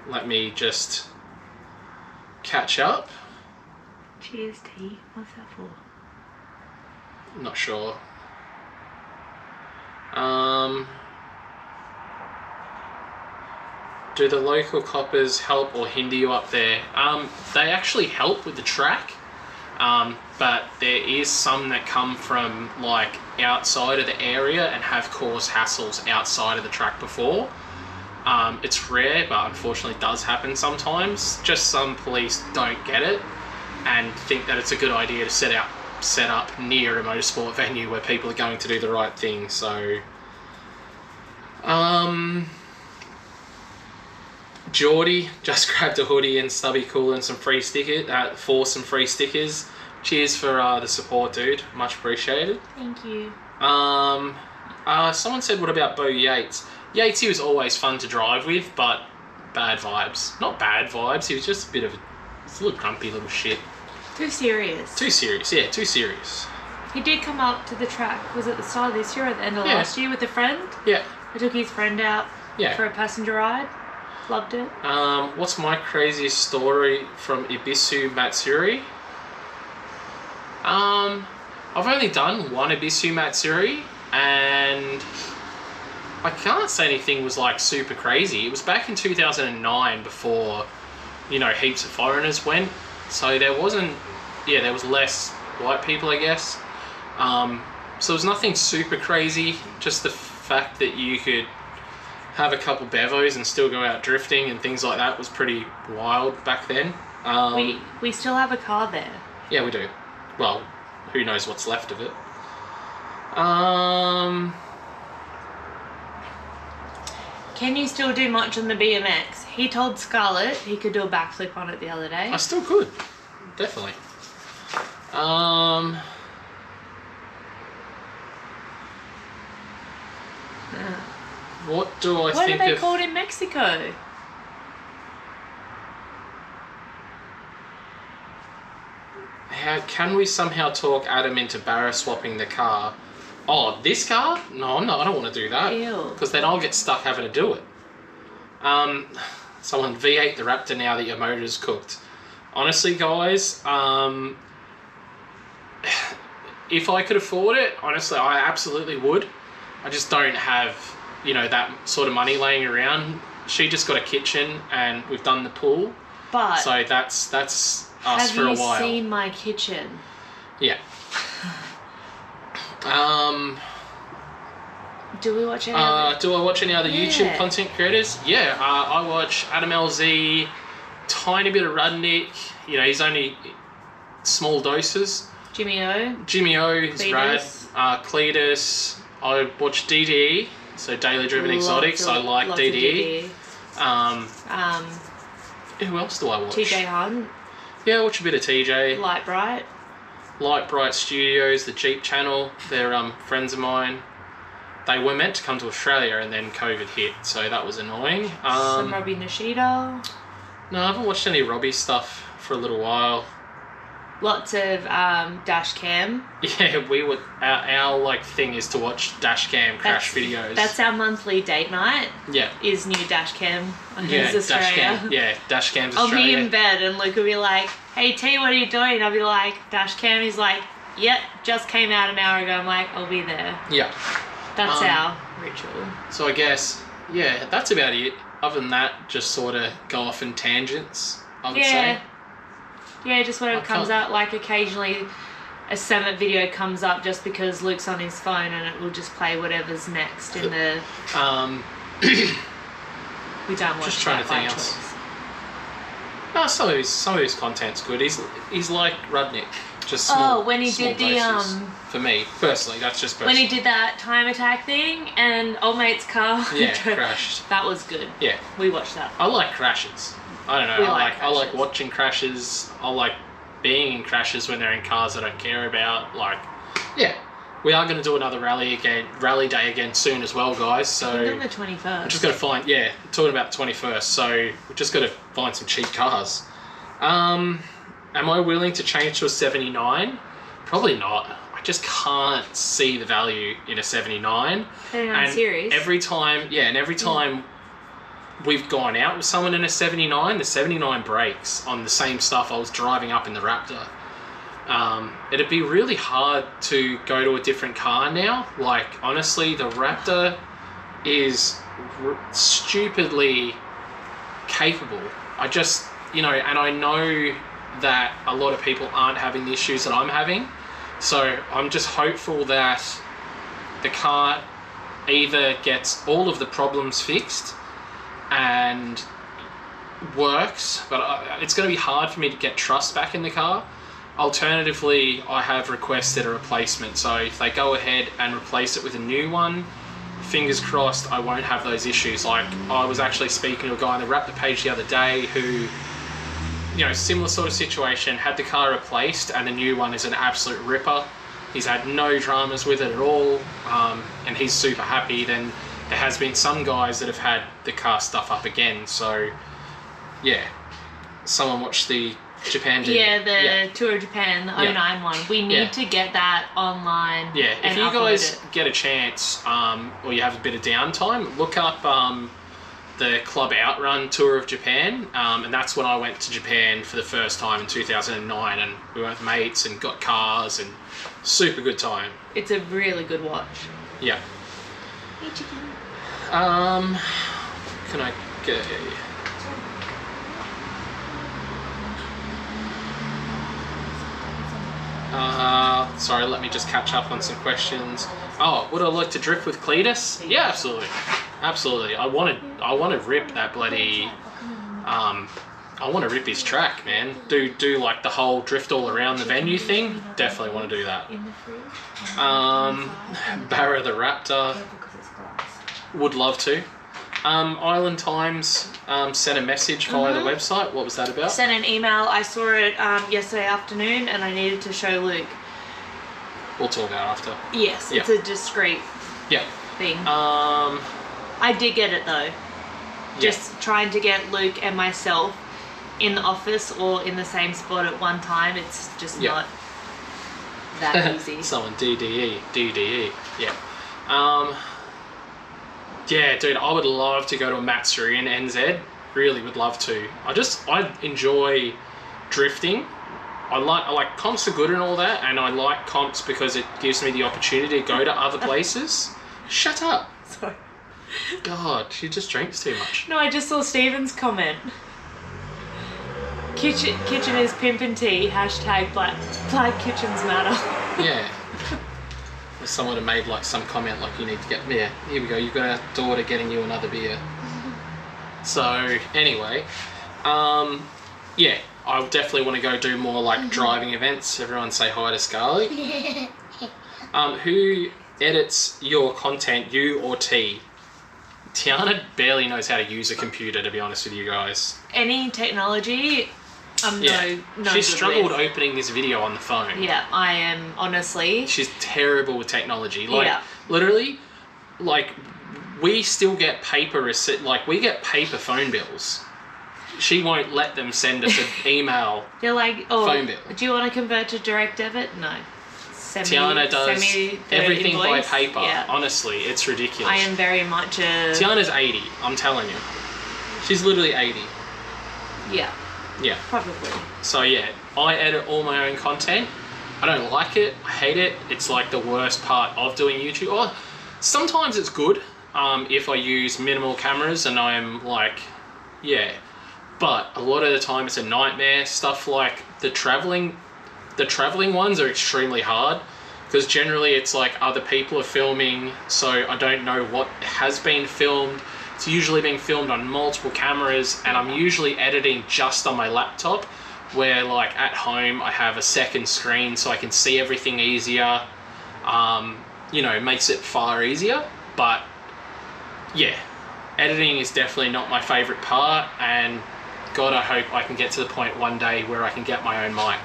[SPEAKER 1] Let me just catch up.
[SPEAKER 2] Cheers, T. What's that for?
[SPEAKER 1] Not sure. Do the local coppers help or hinder you up there? They actually help with the track, but there is some that come from like outside of the area and have caused hassles outside of the track before. It's rare, but unfortunately it does happen sometimes. Just some police don't get it and think that it's a good idea to set up near a motorsport venue where people are going to do the right thing. So, Geordie just grabbed a hoodie and Stubby Cool and some free stickers for some free stickers. Cheers for the support, dude. Much appreciated.
[SPEAKER 2] Thank you.
[SPEAKER 1] Someone said, what about Bo Yates? Yatesy was always fun to drive with, but bad vibes. Not bad vibes, he was just a little grumpy little shit.
[SPEAKER 2] Too serious.
[SPEAKER 1] Too serious, yeah, too serious.
[SPEAKER 2] He did come up to the track, was it the start of this year or at the end of last year with a friend?
[SPEAKER 1] Yeah.
[SPEAKER 2] He took his friend out for a passenger ride. Loved it.
[SPEAKER 1] What's my craziest story from Ibisu Matsuri? I've only done one Ibisu Matsuri, and I can't say anything was like super crazy. It was back in 2009 before, you know, heaps of foreigners went. So there wasn't, yeah, there was less white people, I guess. So it was nothing super crazy, just the fact that you could have a couple bevos and still go out drifting and things like that was pretty wild back then.
[SPEAKER 2] We still have a car there.
[SPEAKER 1] Yeah, we do. Well, who knows what's left of it.
[SPEAKER 2] Can you still do much on the BMX? He told Scarlett he could do a backflip on it the other day.
[SPEAKER 1] I still could, definitely. What do I think of...
[SPEAKER 2] What are they called in Mexico?
[SPEAKER 1] How can we somehow talk Adam into barra swapping the car? Oh, this car? No, I don't want to do that.
[SPEAKER 2] Ew.
[SPEAKER 1] Because then I'll get stuck having to do it. Someone V8 the Raptor now that your motor's cooked. Honestly, guys, if I could afford it, honestly, I absolutely would. I just don't have, you know, that sort of money laying around. She just got a kitchen and we've done the pool.
[SPEAKER 2] But
[SPEAKER 1] so that's us for a while.
[SPEAKER 2] Have you seen my kitchen?
[SPEAKER 1] Yeah.
[SPEAKER 2] Do we watch any other?
[SPEAKER 1] Do I watch any other YouTube content creators? Yeah, I watch Adam LZ, tiny bit of Rudnick. You know, he's only small doses.
[SPEAKER 2] Jimmy O.
[SPEAKER 1] Jimmy O is rad. Cletus. I watch DDE, so Daily Driven Exotics. I like DDE. Who else do I watch?
[SPEAKER 2] TJ Hunt.
[SPEAKER 1] Yeah, I watch a bit of TJ. Light Bright Studios, the Jeep channel. They're friends of mine. They were meant to come to Australia and then COVID hit, so that was annoying.
[SPEAKER 2] Some Robbie Nishida.
[SPEAKER 1] No, I haven't watched any Robbie stuff for a little while.
[SPEAKER 2] Lots of dash cam.
[SPEAKER 1] Yeah, we would. Our like thing is to watch dash cam crash videos.
[SPEAKER 2] That's our monthly date night.
[SPEAKER 1] Yeah.
[SPEAKER 2] Is new dash cam on his Australia.
[SPEAKER 1] Dash cam. Yeah, dash cam's Australia.
[SPEAKER 2] I'll be in bed and Luke will be like, "Hey T, what are you doing?" I'll be like, "Dash cam." He's like, "Yep, just came out an hour ago." I'm like, "I'll be there."
[SPEAKER 1] Yeah.
[SPEAKER 2] That's our ritual.
[SPEAKER 1] So I guess, yeah, that's about it. Other than that, just sort of go off in tangents, I would say.
[SPEAKER 2] Yeah, just whatever comes up. Like occasionally a Summit video comes up just because Luke's on his phone and it will just play whatever's next in the... we don't watch
[SPEAKER 1] just trying to think else. No, some of his content's good. He's like Rudnick. Just small,
[SPEAKER 2] when he did
[SPEAKER 1] doses. For me, personally, that's just personal.
[SPEAKER 2] When he did that time attack thing and old mate's car
[SPEAKER 1] crashed.
[SPEAKER 2] That was good.
[SPEAKER 1] Yeah.
[SPEAKER 2] We watched that.
[SPEAKER 1] I like crashes. I don't know. I like watching crashes. I like being in crashes when they're in cars I don't care about. Like, yeah. We are going to do another rally day again soon as well, guys. So
[SPEAKER 2] on the 21st.
[SPEAKER 1] We're just going to find, talking about the 21st. So we're just going to find some cheap cars. Am I willing to change to a 79? Probably not. I just can't see the value in a 79.
[SPEAKER 2] 79 series.
[SPEAKER 1] Every time we've gone out with someone in a 79, the 79 breaks on the same stuff I was driving up in the Raptor. It'd be really hard to go to a different car now. Like, honestly, the Raptor is stupidly capable. I just, and I know that a lot of people aren't having the issues that I'm having. So I'm just hopeful that the car either gets all of the problems fixed and works, but it's going to be hard for me to get trust back in the car. Alternatively, I have requested a replacement. So if they go ahead and replace it with a new one, fingers crossed I won't have those issues. Like, I was actually speaking to a guy on the Raptor page the other day who, similar sort of situation, had the car replaced and the new one is an absolute ripper. He's had no dramas with it at all, and he's super happy. Then there has been some guys that have had the car stuff up again. So, yeah. Someone watched the Japan video.
[SPEAKER 2] Yeah, the Tour of Japan, the 09 one. We need to get that online.
[SPEAKER 1] Yeah, if you guys get a chance, or you have a bit of downtime, look up the Club Outrun Tour of Japan, and that's when I went to Japan for the first time in 2009, and we went with mates and got cars, and super good time.
[SPEAKER 2] It's a really good watch.
[SPEAKER 1] Yeah. Can I get... Sorry, let me just catch up on some questions. Oh, would I like to drift with Cletus? Yeah, absolutely. Absolutely. I want to rip that bloody... I want to rip his track, man. Do like the whole drift all around the venue thing. Definitely want to do that. Barra the Raptor. Would love to. Island Times sent a message via the website. What was that about?
[SPEAKER 2] Sent an email. I saw it yesterday afternoon and I needed to show Luke.
[SPEAKER 1] We'll talk about after.
[SPEAKER 2] Yes, it's a discreet thing. I did get it though. Just trying to get Luke and myself in the office or in the same spot at one time, it's just not that easy.
[SPEAKER 1] Someone DDE. Yeah. Yeah, dude, I would love to go to a Matsuri in NZ. Really would love to. I enjoy drifting. I like comps are good and all that, and I like comps because it gives me the opportunity to go to other places. Shut up.
[SPEAKER 2] Sorry.
[SPEAKER 1] God, she just drinks too much.
[SPEAKER 2] No, I just saw Steven's comment. Kitchen is pimpin' tea, hashtag black kitchens matter.
[SPEAKER 1] Yeah. Someone had made like some comment like you need to get... Yeah, here we go, you've got a daughter getting you another beer. So, anyway. Yeah, I definitely want to go do more like driving events. Everyone say hi to Scarlett. Who edits your content, you or T? Tiana barely knows how to use a computer, to be honest with you guys.
[SPEAKER 2] Any technology, no.
[SPEAKER 1] She struggled opening this video on the phone.
[SPEAKER 2] Yeah, I am, honestly.
[SPEAKER 1] She's terrible with technology. Like, literally, like, we still get paper we get paper phone bills. She won't let them send us an email.
[SPEAKER 2] You're like,
[SPEAKER 1] phone bill.
[SPEAKER 2] Do you want to convert to direct debit? No.
[SPEAKER 1] Tiana does everything by paper. Yeah. Honestly, it's ridiculous.
[SPEAKER 2] I am very much a...
[SPEAKER 1] Tiana's 80, I'm telling you. She's literally 80.
[SPEAKER 2] Yeah.
[SPEAKER 1] Yeah.
[SPEAKER 2] Probably.
[SPEAKER 1] So yeah, I edit all my own content. I don't like it. I hate it. It's like the worst part of doing YouTube. Or sometimes it's good if I use minimal cameras and I'm like, yeah. But a lot of the time it's a nightmare. Stuff like the traveling ones are extremely hard because generally it's like other people are filming, so I don't know what has been filmed. It's usually being filmed on multiple cameras and I'm usually editing just on my laptop, where like at home I have a second screen so I can see everything easier. You know, it makes it far easier. But yeah, editing is definitely not my favorite part, and God, I hope I can get to the point one day where I can get my own mic.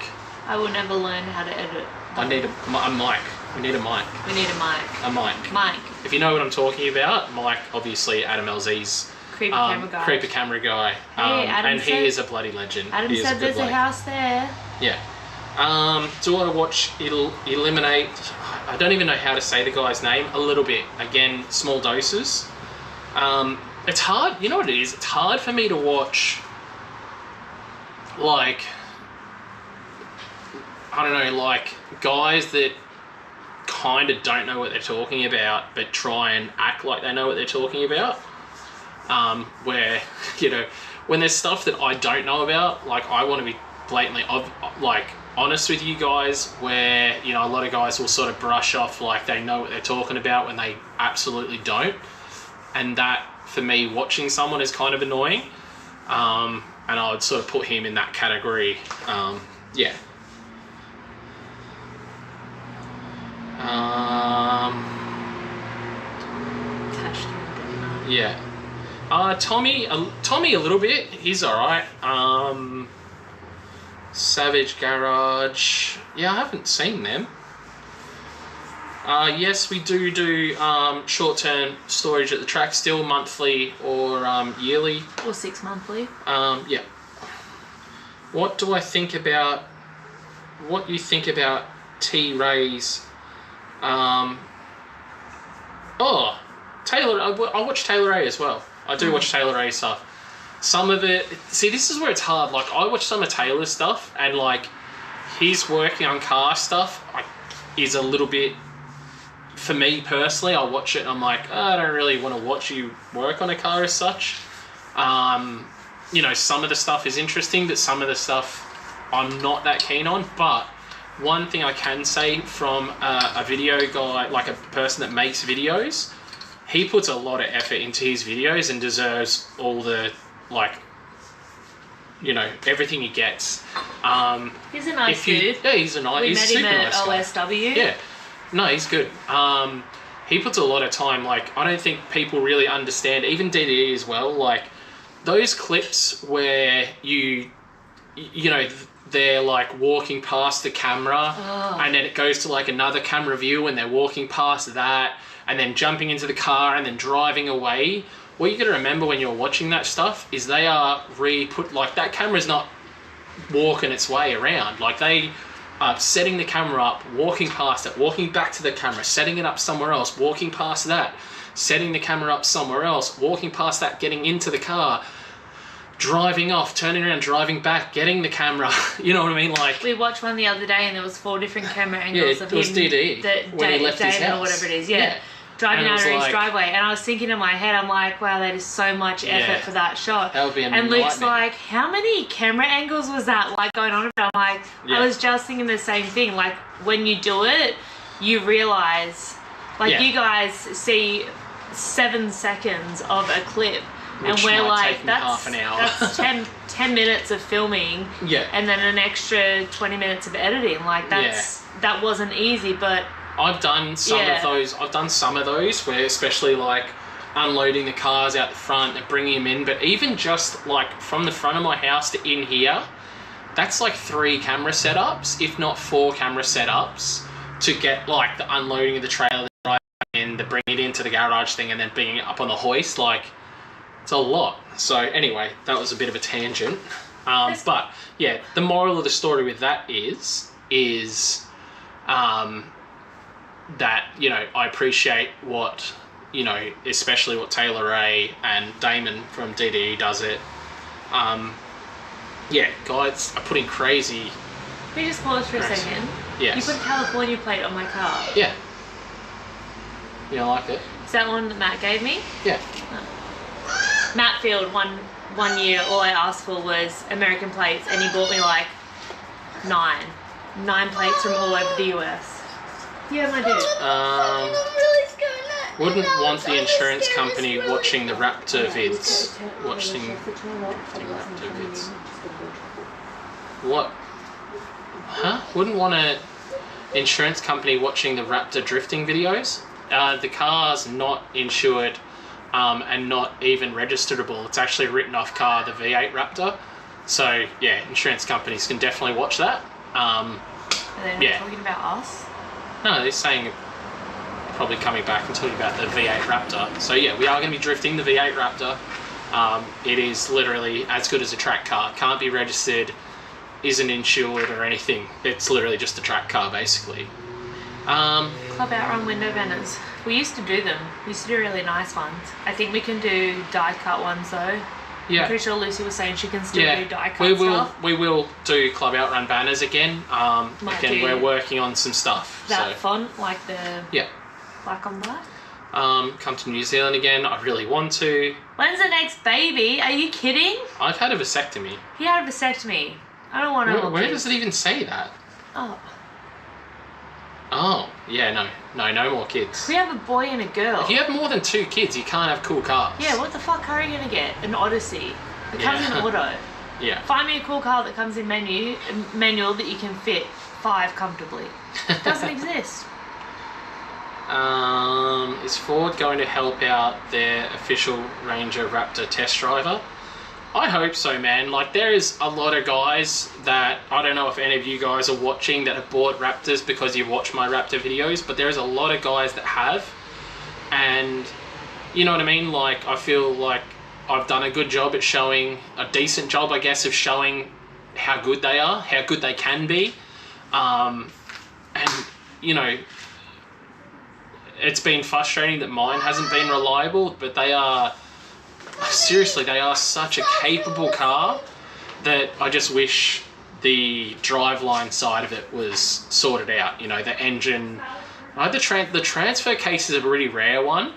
[SPEAKER 2] I will never learn how to edit.
[SPEAKER 1] I need a mic. We need a mic.
[SPEAKER 2] We need a mic.
[SPEAKER 1] A mic.
[SPEAKER 2] Mic.
[SPEAKER 1] If you know what I'm talking about, Mike, obviously Adam LZ's
[SPEAKER 2] creepy camera guy.
[SPEAKER 1] Creepy camera guy.
[SPEAKER 2] Hey,
[SPEAKER 1] and he is a bloody legend.
[SPEAKER 2] Adam said there's a house there.
[SPEAKER 1] Yeah. Do I watch Eliminate? I don't even know how to say the guy's name. A little bit. Again, small doses. It's hard. You know what it is? It's hard for me to watch, like, I don't know, like guys that kind of don't know what they're talking about but try and act like they know what they're talking about. Where, you know, when there's stuff that I don't know about, like I want to be blatantly like honest with you guys, where, you know, a lot of guys will sort of brush off like they know what they're talking about when they absolutely don't. And that, for me, watching someone is kind of annoying. And I would sort of put him in that category. Yeah. Yeah. Tommy a little bit. He's alright. Savage Garage. Yeah, I haven't seen them. Yes, we do short-term storage at the track, still monthly or yearly.
[SPEAKER 2] Or 6 monthly.
[SPEAKER 1] Yeah. What do you think about T-Ray's? Oh, Taylor. I watch Taylor Ray as well. I do watch Taylor Ray stuff. Some of it. See, this is where it's hard. Like, I watch some of Taylor's stuff, and like, he's working on car stuff. Is a little bit. For me personally, I watch it and I'm like, oh, I don't really want to watch you work on a car as such. You know, some of the stuff is interesting, but some of the stuff I'm not that keen on. But one thing I can say from a video guy, like a person that makes videos, he puts a lot of effort into his videos and deserves all the, like, you know, everything he gets.
[SPEAKER 2] He's a nice dude.
[SPEAKER 1] Yeah, he's a nice.
[SPEAKER 2] We
[SPEAKER 1] he's
[SPEAKER 2] met him at
[SPEAKER 1] nice
[SPEAKER 2] OSW.
[SPEAKER 1] Guy. Yeah, no, he's good. He puts a lot of time. Like, I don't think people really understand, even DDE as well. Like, those clips where you know, they're like walking past the camera, and then it goes to like another camera view, and they're walking past that, and then jumping into the car, and then driving away. What you got to remember when you're watching that stuff is they are like, that camera's not walking its way around. Like, they are setting the camera up, walking past it, walking back to the camera, setting it up somewhere else, walking past that, setting the camera up somewhere else, walking past that, getting into the car, driving off, turning around, driving back, getting the camera. You know what I mean? Like,
[SPEAKER 2] we watched one the other day and there was 4 different camera angles of him.
[SPEAKER 1] It was DD when he left his house.
[SPEAKER 2] Or whatever it is, yeah. Driving out of his driveway, and I was thinking in my head, I'm like, wow, that is so much effort for that shot.
[SPEAKER 1] That would be a
[SPEAKER 2] And
[SPEAKER 1] nightmare.
[SPEAKER 2] Luke's like, how many camera angles was that like going on about? I'm like, I was just thinking the same thing. Like, when you do it, you realise, like, you guys see 7 seconds of a clip,
[SPEAKER 1] which
[SPEAKER 2] and we're like,
[SPEAKER 1] take half an hour.
[SPEAKER 2] that's 10 minutes of filming, and then an extra 20 minutes of editing. Like, that wasn't easy, but
[SPEAKER 1] I've done some of those. I've done some of those where, especially like unloading the cars out the front and bringing them in. But even just like from the front of my house to in here, that's like 3 camera setups, if not 4 camera setups, to get like the unloading of the trailer, and to bring it into the garage thing, and then bringing it up on the hoist. Like, it's a lot. So anyway, that was a bit of a tangent. But yeah, the moral of the story with that is that, you know, I appreciate what, you know, especially what Taylor Ray and Damon from DDE does it. Yeah, guys are putting crazy.
[SPEAKER 2] Can we just pause for a second?
[SPEAKER 1] Yes.
[SPEAKER 2] You put a California plate on my car.
[SPEAKER 1] Yeah. You don't like it?
[SPEAKER 2] Is that one that Matt gave me?
[SPEAKER 1] Yeah.
[SPEAKER 2] Oh. Matt Field, one year, all I asked for was American plates, and he bought me like 9 plates from all over the US. Yeah, my dude.
[SPEAKER 1] Wouldn't want the insurance company watching the Raptor vids. Watching Raptor vids. What? Huh? Wouldn't want an insurance company watching the Raptor drifting videos? The car's not insured and not even registerable. It's actually a written off car, the V8 Raptor. So yeah, insurance companies can definitely watch that.
[SPEAKER 2] Are they not talking about us?
[SPEAKER 1] No, they're saying probably coming back and talking about the V8 Raptor. So yeah, we are going to be drifting the V8 Raptor. It is literally as good as a track car. Can't be registered, isn't insured or anything. It's literally just a track car, basically.
[SPEAKER 2] Club Outrun window banners. We used to do them. We used to do really nice ones. I think we can do die cut ones though. Yeah. I'm pretty sure Lucy was saying she can still do die cut stuff.
[SPEAKER 1] We will do Club Outrun banners again. Again, we're working on some stuff.
[SPEAKER 2] That font, like the black on black.
[SPEAKER 1] Come to New Zealand again. I really want to.
[SPEAKER 2] When's the next baby? Are you kidding?
[SPEAKER 1] I've had a vasectomy.
[SPEAKER 2] He had a vasectomy. I don't want to.
[SPEAKER 1] Where does it even say that?
[SPEAKER 2] Oh.
[SPEAKER 1] Oh, yeah, no more kids.
[SPEAKER 2] We have a boy and a girl.
[SPEAKER 1] If you have more than 2 kids, you can't have cool cars.
[SPEAKER 2] Yeah, what the fuck car are you gonna get? An Odyssey. It comes in auto.
[SPEAKER 1] Yeah. Find
[SPEAKER 2] me a cool car that comes in manual that you can fit 5 comfortably. It doesn't exist.
[SPEAKER 1] Is Ford going to help out their official Ranger Raptor test driver? I hope so, man. Like, there is a lot of guys that, I don't know if any of you guys are watching, that have bought Raptors because you watch my Raptor videos, but there's a lot of guys that have. And, you know what I mean? Like, I feel like I've done a good job at showing, a decent job, I guess, of showing how good they are, how good they can be. And, you know, it's been frustrating that mine hasn't been reliable, but they are... Seriously, they are such a capable car that I just wish the driveline side of it was sorted out. You know, the engine, the transfer case is a really rare one.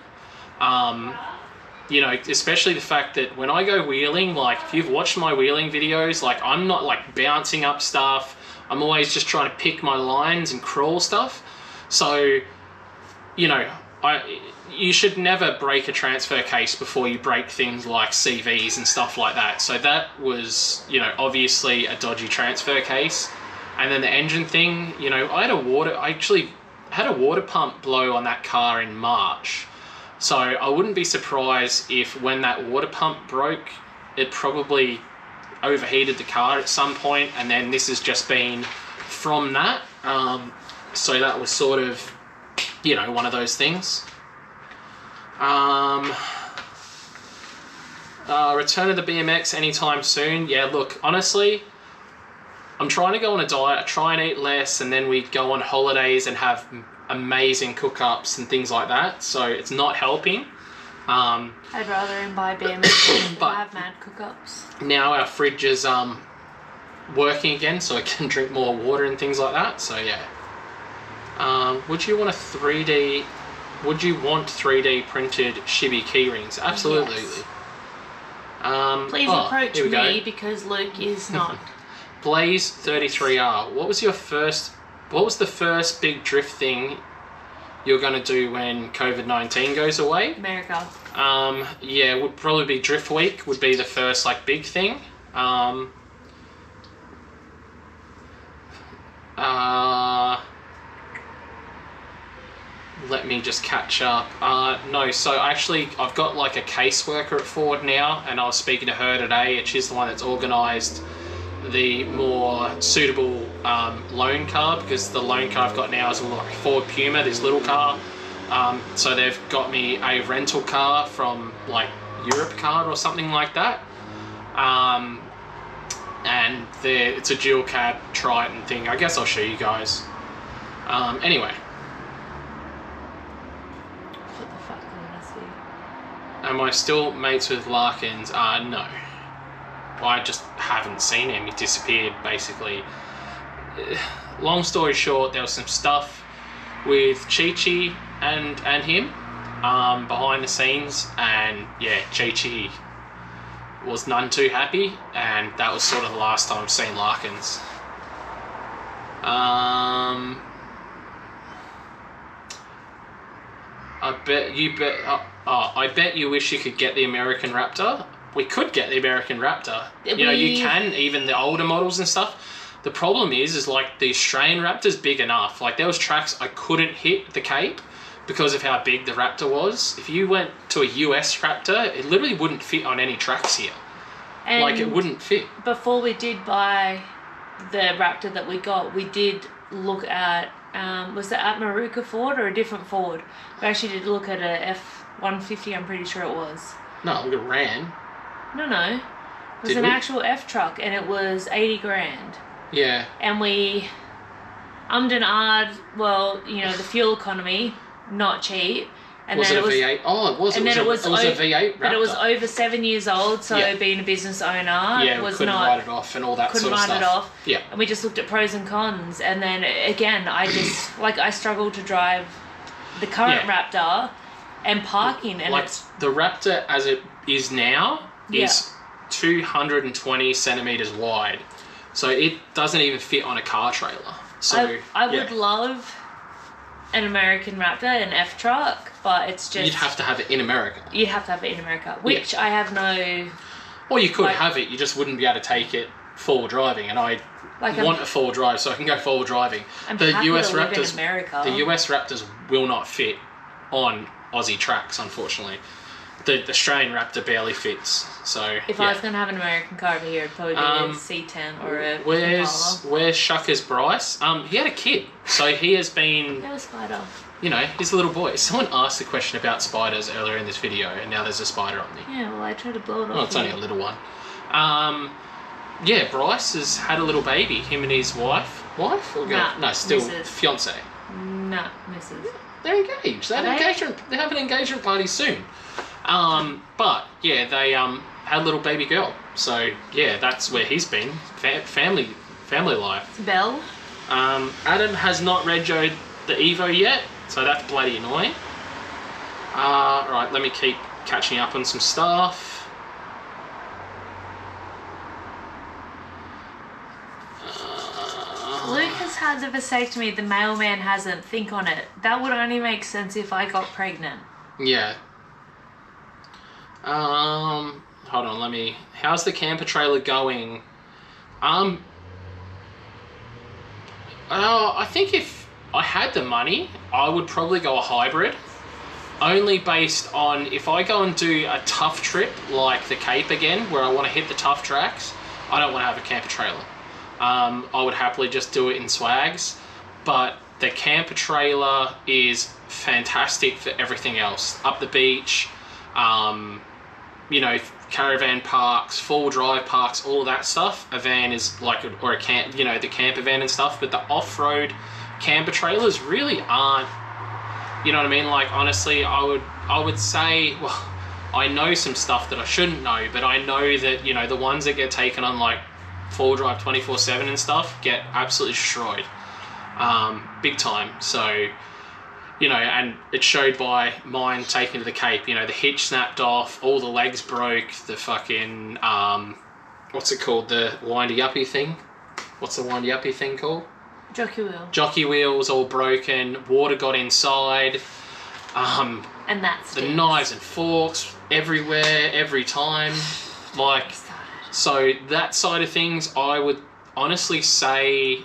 [SPEAKER 1] You know, especially the fact that when I go wheeling, like if you've watched my wheeling videos, like I'm not like bouncing up stuff. I'm always just trying to pick my lines and crawl stuff. So, you know, you should never break a transfer case before you break things like CVs and stuff like that. So that was, you know, obviously a dodgy transfer case. And then the engine thing, you know, I actually had a water pump blow on that car in March. So I wouldn't be surprised if when that water pump broke, it probably overheated the car at some point, and then this has just been from that. So that was sort of, you know, one of those things. Return of the BMX anytime soon. Yeah, look, honestly, I'm trying to go on a diet. I try and eat less, and then we go on holidays and have amazing cook-ups and things like that. So it's not helping.
[SPEAKER 2] I'd rather buy BMX than have mad cook-ups.
[SPEAKER 1] Now our fridge is working again, so I can drink more water and things like that. So yeah. Would you want 3D printed Shibi keyrings? Absolutely.
[SPEAKER 2] Yes. Please approach me because Luke is not.
[SPEAKER 1] Blaze 33R. What was the first big drift thing you're going to do when COVID-19 goes away?
[SPEAKER 2] America.
[SPEAKER 1] Yeah, it would probably be Drift Week would be the first like big thing. Let me just catch up. No, so actually I've got like a caseworker at Ford now, and I was speaking to her today, and she's the one that's organised the more suitable loan car, because the loan car I've got now is a like Ford Puma, this little car. So they've got me a rental car from like Europe Card or something like that. And it's a dual cab Triton thing. I guess I'll show you guys. Anyway.
[SPEAKER 2] What the fuck did I see?
[SPEAKER 1] Am I still mates with Larkins? No. I just haven't seen him. He disappeared, basically. Long story short, there was some stuff with Chi-Chi and him behind the scenes, and yeah, Chi-Chi was none too happy, and that was sort of the last time I've seen Larkins. I bet you wish you could get the American Raptor. We could get the American Raptor. You know, you can, even the older models and stuff. The problem is like the Australian Raptor's big enough. Like there was tracks I couldn't hit the Cape because of how big the Raptor was. If you went to a US Raptor, it literally wouldn't fit on any tracks here. And like it wouldn't fit.
[SPEAKER 2] Before we did buy the Raptor that we got, we did look at, was it at Maruka Ford or a different Ford? We actually did look at a F-150, I'm pretty sure it was.
[SPEAKER 1] No, look at Ran.
[SPEAKER 2] No. It was an actual F truck, and it was 80 grand.
[SPEAKER 1] Yeah.
[SPEAKER 2] And we ummed and ahed, well, you know, the fuel economy, not cheap. And
[SPEAKER 1] was
[SPEAKER 2] then
[SPEAKER 1] it a V8? Oh, it was.
[SPEAKER 2] And
[SPEAKER 1] it was a V8 Raptor.
[SPEAKER 2] But it was over 7 years old, so being a business owner was
[SPEAKER 1] couldn't write it off and all that sort of stuff.
[SPEAKER 2] Couldn't write it off.
[SPEAKER 1] Yeah.
[SPEAKER 2] And we just looked at pros and cons. And then, again, I just, like, I struggle to drive the current Raptor and parking. And
[SPEAKER 1] like,
[SPEAKER 2] it's
[SPEAKER 1] the Raptor as it is now is 220 centimetres wide. So it doesn't even fit on a car trailer. So
[SPEAKER 2] I would love an American Raptor, an F truck, but it's just...
[SPEAKER 1] You'd have to have it in America.
[SPEAKER 2] You'd have to have it in America, which I have no...
[SPEAKER 1] Well, you could have it, you just wouldn't be able to take it forward driving, and I want a forward drive so I can go forward driving.
[SPEAKER 2] The US Raptors, the
[SPEAKER 1] US Raptors will not fit on Aussie tracks, unfortunately. The Australian Raptor barely fits, so
[SPEAKER 2] if I was going to have an American car over here, it'd probably be a C10 or a
[SPEAKER 1] Where's Shucker's Bryce? He had a kid, so he has been...
[SPEAKER 2] That was Spider.
[SPEAKER 1] You know, he's a little boy. Someone asked a question about spiders earlier in this video, and now there's a spider on me.
[SPEAKER 2] Yeah, well, I tried to blow it off.
[SPEAKER 1] Well, it's only a little one. Yeah, Bryce has had a little baby, him and his wife. Wife? Or girl? No, still
[SPEAKER 2] Mrs.
[SPEAKER 1] Fiance.
[SPEAKER 2] No, Mrs.
[SPEAKER 1] They're engaged. They have an engagement party soon. But yeah, they had a little baby girl. So yeah, that's where he's been. Family life.
[SPEAKER 2] Belle.
[SPEAKER 1] Adam has not regoed the Evo yet, so that's bloody annoying. Right, let me keep catching up on some stuff.
[SPEAKER 2] had the vasectomy, the mailman hasn't. Think on it. That would only make sense if I got pregnant.
[SPEAKER 1] Yeah. Hold on, how's the camper trailer going? I think if I had the money, I would probably go a hybrid. Only based on if I go and do a tough trip like the Cape again, where I want to hit the tough tracks, I don't want to have a camper trailer. I would happily just do it in swags, but the camper trailer is fantastic for everything else. Up the beach, you know, caravan parks, full drive parks, all of that stuff. A van is like, or a camp, you know, the camper van and stuff, but the off-road camper trailers really aren't, you know what I mean? Like, honestly, I would say, well, I know some stuff that I shouldn't know, but I know that, you know, the ones that get taken on like full drive 24/7 and stuff get absolutely destroyed, big time. So, you know, and it showed by mine taken to the Cape. You know, the hitch snapped off, all the legs broke, the fucking what's it called, the windy-uppy thing? What's the windy-uppy thing called?
[SPEAKER 2] Jockey wheel.
[SPEAKER 1] Jockey wheel was all broken, water got inside.
[SPEAKER 2] And that's
[SPEAKER 1] the knives and forks everywhere, every time. Like, so that side of things, I would honestly say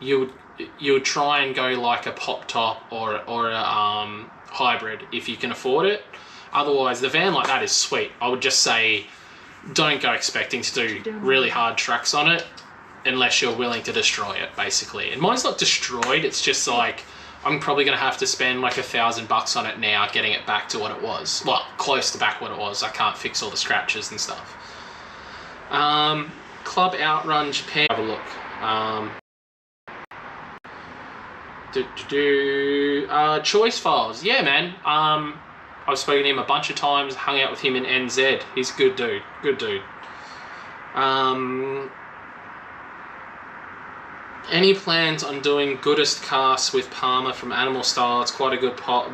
[SPEAKER 1] you would try and go like a pop top or a hybrid if you can afford it. Otherwise, the van like that is sweet. I would just say don't go expecting to do really hard tracks on it unless you're willing to destroy it, basically. And mine's not destroyed, it's just like I'm probably going to have to spend like $1,000 on it now getting it back to what it was. Well, close to back what it was. I can't fix all the scratches and stuff. Club Outrun Japan. Have a look. Choice Files. Yeah, man. I've spoken to him a bunch of times, hung out with him in NZ. He's a good dude. Good dude. Any plans on doing Goodest Casts with Palmer from Animal Style? It's quite a good pod.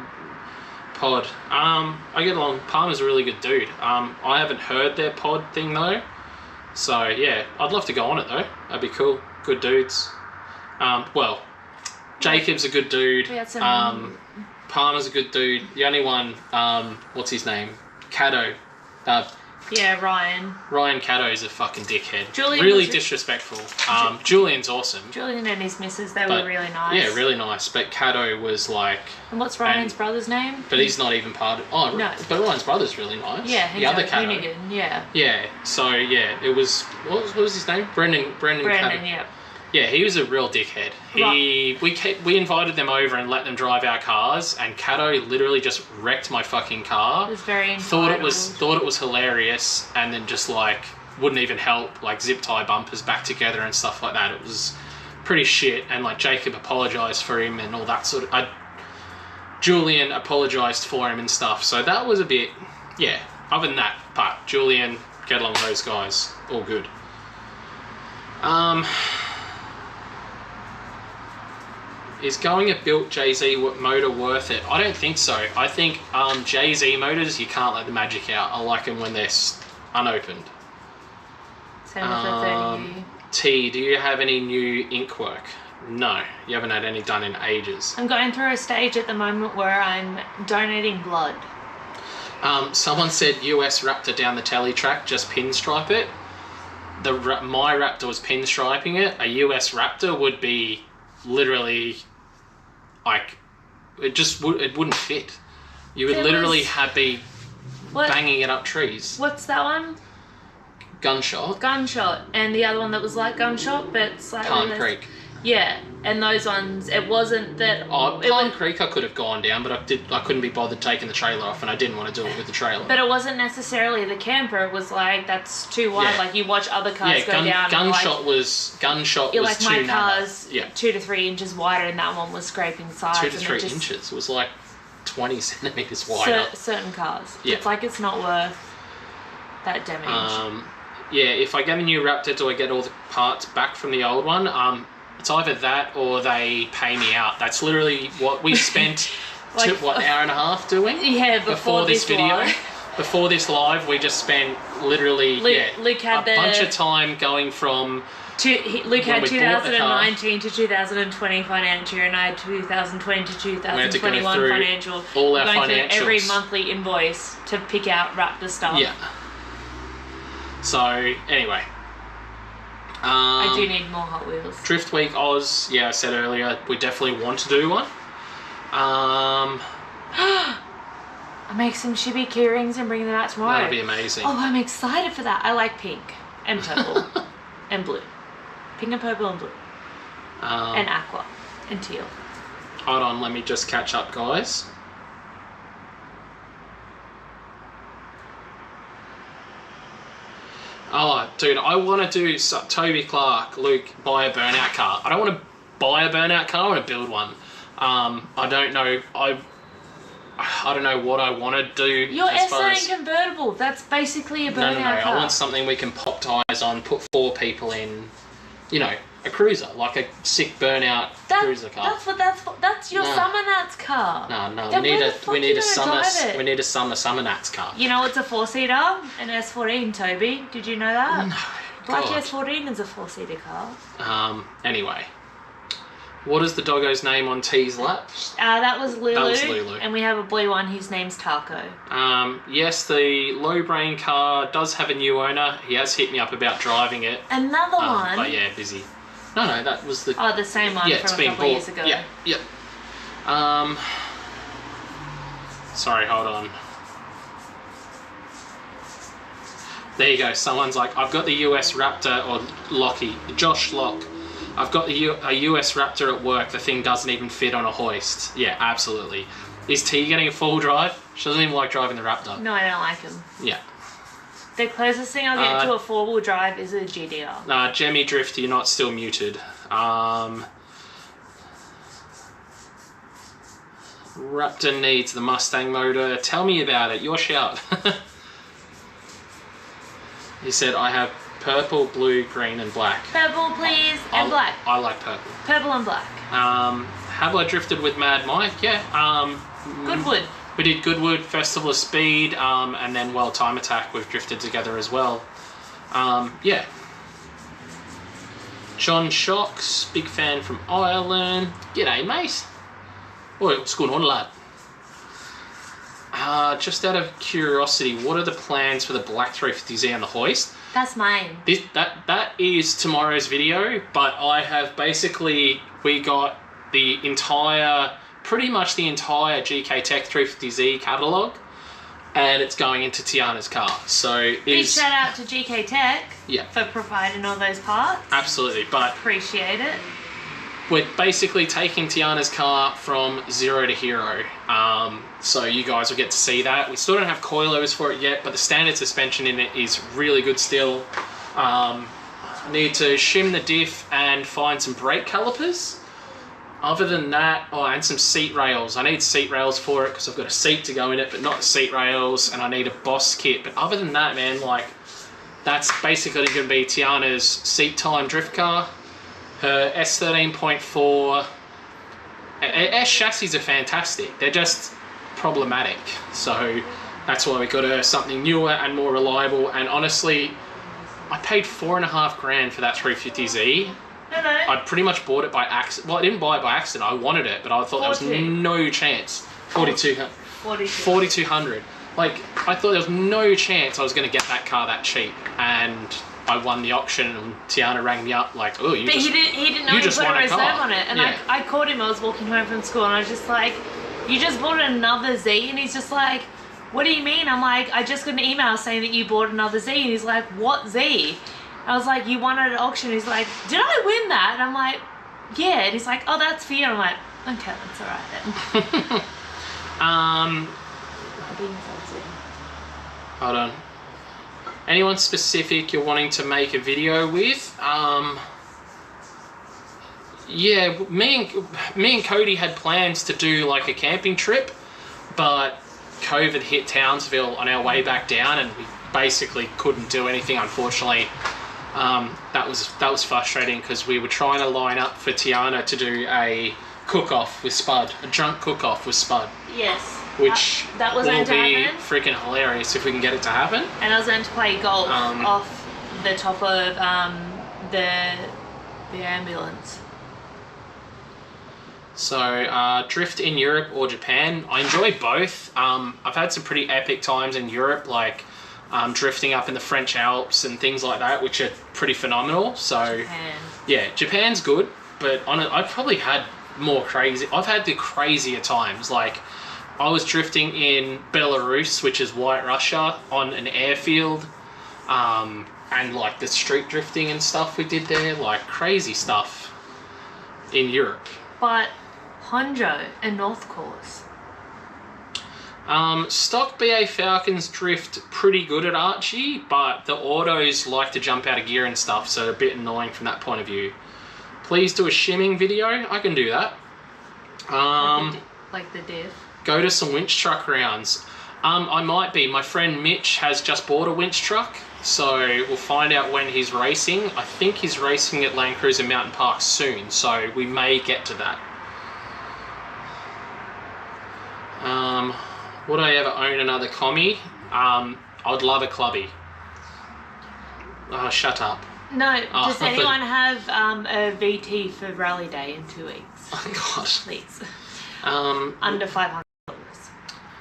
[SPEAKER 1] I get along. Palmer's a really good dude. I haven't heard their pod thing though. So yeah, I'd love to go on it though. That'd be cool. Good dudes. Well, Jacob's a good dude. Palmer's a good dude. The only one, what's his name? Caddo.
[SPEAKER 2] Yeah, Ryan.
[SPEAKER 1] Ryan Caddo's a fucking dickhead.
[SPEAKER 2] Julian
[SPEAKER 1] really disrespectful. Julian's awesome.
[SPEAKER 2] Julian and his missus, they were really nice.
[SPEAKER 1] Yeah, really nice. But Caddo was like...
[SPEAKER 2] And what's Ryan's brother's name?
[SPEAKER 1] But he's not even part of... Oh, no. But Ryan's brother's really nice.
[SPEAKER 2] Yeah,
[SPEAKER 1] the other Caddo.
[SPEAKER 2] Hoonigan, yeah.
[SPEAKER 1] Yeah, so yeah, it was... What was his name? Brendan Caddo.
[SPEAKER 2] Yeah.
[SPEAKER 1] Yeah, he was a real dickhead. We invited them over and let them drive our cars, and Caddo literally just wrecked my fucking car.
[SPEAKER 2] It was very entitled.
[SPEAKER 1] Thought it was hilarious, and then just like wouldn't even help like zip tie bumpers back together and stuff like that. It was pretty shit. And like Jacob apologized for him and all that sort of. Julian apologized for him and stuff. So that was a bit, yeah. Other than that, but Julian, get along with those guys, all good. Is going a built Jay-Z motor worth it? I don't think so. I think Jay-Z motors, you can't let the magic out. I like them when they're unopened. T, do you have any new ink work? No, you haven't had any done in ages.
[SPEAKER 2] I'm going through a stage at the moment where I'm donating blood.
[SPEAKER 1] Someone said US Raptor down the telly track, just pinstripe it. My Raptor was pinstriping it. A US Raptor would be literally like it wouldn't fit. You would literally be banging it up trees.
[SPEAKER 2] What's that one?
[SPEAKER 1] Gunshot,
[SPEAKER 2] and the other one that was like Gunshot but slightly
[SPEAKER 1] Palm Creek.
[SPEAKER 2] Yeah, and those ones, it wasn't that...
[SPEAKER 1] Palm Creek I could have gone down, but I couldn't be bothered taking the trailer off, and I didn't want to do it with the trailer.
[SPEAKER 2] But it wasn't necessarily the camper. It was like, that's too wide. Yeah. Like, you watch other cars go down.
[SPEAKER 1] Gunshot was too
[SPEAKER 2] like my car's
[SPEAKER 1] narrow.
[SPEAKER 2] 2 to 3 inches wider, and that one was scraping sides.
[SPEAKER 1] 2 to 3 inches. It was like 20 centimetres wider.
[SPEAKER 2] Certain cars.
[SPEAKER 1] Yeah.
[SPEAKER 2] It's like it's not worth that damage.
[SPEAKER 1] Yeah, if I get a new Raptor, do I get all the parts back from the old one? It's either that or they pay me out. That's literally what we spent an hour and a half doing?
[SPEAKER 2] Yeah, before this video. Live.
[SPEAKER 1] Before this live, we just spent literally
[SPEAKER 2] Luke had
[SPEAKER 1] a bunch of time going from
[SPEAKER 2] Luke had 2019 to 2020 financial year, and I had 2020 to 2021 financial.
[SPEAKER 1] All our
[SPEAKER 2] going
[SPEAKER 1] financials.
[SPEAKER 2] through every monthly invoice to pick out Raptor stuff.
[SPEAKER 1] Yeah. So, anyway.
[SPEAKER 2] I do need more Hot Wheels.
[SPEAKER 1] Drift Week Oz, I said earlier, we definitely want to do one.
[SPEAKER 2] I'll make some chibi key rings and bring them out tomorrow.
[SPEAKER 1] That'll be amazing.
[SPEAKER 2] Oh, I'm excited for that. I like pink and purple and blue. Pink and purple and blue. And aqua and teal.
[SPEAKER 1] Hold on, let me just catch up, guys. Oh, dude, I want to do Toby Clark, Luke, buy a burnout car. I don't want to buy a burnout car, I want to build one. I don't know. I don't know what I want to do.
[SPEAKER 2] Your S9 convertible. That's basically a burnout car.
[SPEAKER 1] I want something we can pop tyres on, put 4 people in. You know, a cruiser, like a sick burnout cruiser car.
[SPEAKER 2] That's your summer Nats car.
[SPEAKER 1] No. We need a summer Nats car.
[SPEAKER 2] You know it's a 4-seater, an S14, Toby. Did you know that?
[SPEAKER 1] No.
[SPEAKER 2] Black S14 is a 4-seater car.
[SPEAKER 1] Anyway. What is the doggo's name on T's lap?
[SPEAKER 2] That was Lulu.
[SPEAKER 1] That was Lulu.
[SPEAKER 2] And we have a blue one whose name's Taco.
[SPEAKER 1] Yes, the low brain car does have a new owner. He has hit me up about driving it.
[SPEAKER 2] Another one?
[SPEAKER 1] But yeah, busy. No, that was the...
[SPEAKER 2] Oh, the same one from a couple of years ago.
[SPEAKER 1] Yeah. Sorry, hold on. There you go. Someone's like, I've got the US Raptor, or Lockie, Josh Locke. I've got a US Raptor at work. The thing doesn't even fit on a hoist. Yeah, absolutely. Is T getting a full drive? She doesn't even like driving the Raptor.
[SPEAKER 2] No, I don't like him.
[SPEAKER 1] Yeah.
[SPEAKER 2] The closest thing I'll get to a 4-wheel drive is a GDR.
[SPEAKER 1] Jemmy Drift, you're not still muted. Raptor needs the Mustang motor. Tell me about it. Your shout. He said, I have purple, blue, green, and black.
[SPEAKER 2] Purple, please, and black.
[SPEAKER 1] I like purple.
[SPEAKER 2] Purple and black.
[SPEAKER 1] Have I drifted with Mad Mike? Yeah.
[SPEAKER 2] Goodwood.
[SPEAKER 1] We did Goodwood, Festival of Speed, and then Time Attack. We've drifted together as well. Yeah. John Shocks, big fan from Ireland. G'day, mate. Oi, what's going on, lad? Just out of curiosity, what are the plans for the Black 350Z and the hoist?
[SPEAKER 2] That's mine.
[SPEAKER 1] That is tomorrow's video, but I have we got pretty much the entire GK Tech 350Z catalogue, and it's going into Tiana's car. So
[SPEAKER 2] big shout out to GK Tech
[SPEAKER 1] for
[SPEAKER 2] providing all those parts.
[SPEAKER 1] Absolutely, but
[SPEAKER 2] appreciate it.
[SPEAKER 1] We're basically taking Tiana's car from zero to hero. So you guys will get to see that. We still don't have coilovers for it yet, but the standard suspension in it is really good still. Need to shim the diff and find some brake calipers. Other than that, and some seat rails. I need seat rails for it because I've got a seat to go in it, but not seat rails, and I need a Boss kit. But other than that, man, that's basically going to be Tiana's seat time drift car. Her S13.4 S chassis are fantastic. They're just problematic. So that's why we got her something newer and more reliable. And honestly, I paid $4,500 for that 350Z.
[SPEAKER 2] No.
[SPEAKER 1] I pretty much bought it by accident. Well, I didn't buy it by accident. I wanted it, but I thought there was no chance. 4,200. I thought there was no chance I was going to get that car that cheap. And I won the auction, and Tiana rang me up like, "Oh, he didn't know you put a reserve on it."
[SPEAKER 2] And I called him. I was walking home from school, and I was just like, "You just bought another Z?" And he's just like, "What do you mean?" I'm like, "I just got an email saying that you bought another Z." And he's like, "What Z?" I was like, "You won it at auction." He's like, "Did I win that?" And I'm like, "Yeah." And he's like, "Oh, that's for you." And I'm like, "Okay, that's all right then."
[SPEAKER 1] Hold on. Anyone specific you're wanting to make a video with? Yeah, me and Cody had plans to do like a camping trip, but COVID hit Townsville on our way back down, and we basically couldn't do anything, unfortunately. That was frustrating because we were trying to line up for Tiana to do a cook-off with Spud, a drunk cook-off with Spud.
[SPEAKER 2] Yes.
[SPEAKER 1] Which that was will be freaking hilarious if we can get it to happen.
[SPEAKER 2] And I was going to play golf off the top of the ambulance.
[SPEAKER 1] So, drift in Europe or Japan. I enjoy both. I've had some pretty epic times in Europe, like drifting up in the French Alps and things like that, which are pretty phenomenal. So,
[SPEAKER 2] Japan.
[SPEAKER 1] Yeah, Japan's good, but I've probably had more crazy. I've had the crazier times. Like, I was drifting in Belarus, which is White Russia, on an airfield, and like the street drifting and stuff we did there, like crazy stuff in Europe.
[SPEAKER 2] But Honjo and North Course.
[SPEAKER 1] Stock BA Falcons drift pretty good at Archie, but the autos like to jump out of gear and stuff, so they're a bit annoying from that point of view. Please do a shimming video. I can do that.
[SPEAKER 2] Like the diff.
[SPEAKER 1] Go to some winch truck rounds. I might be. My friend Mitch has just bought a winch truck, so we'll find out when he's racing. I think he's racing at Land Cruiser Mountain Park soon, so we may get to that. Would I ever own another commie? I'd love a clubby. Oh, shut up.
[SPEAKER 2] No, does anyone have a VT for Rally Day in 2 weeks?
[SPEAKER 1] Oh, gosh.
[SPEAKER 2] Please. Under $500.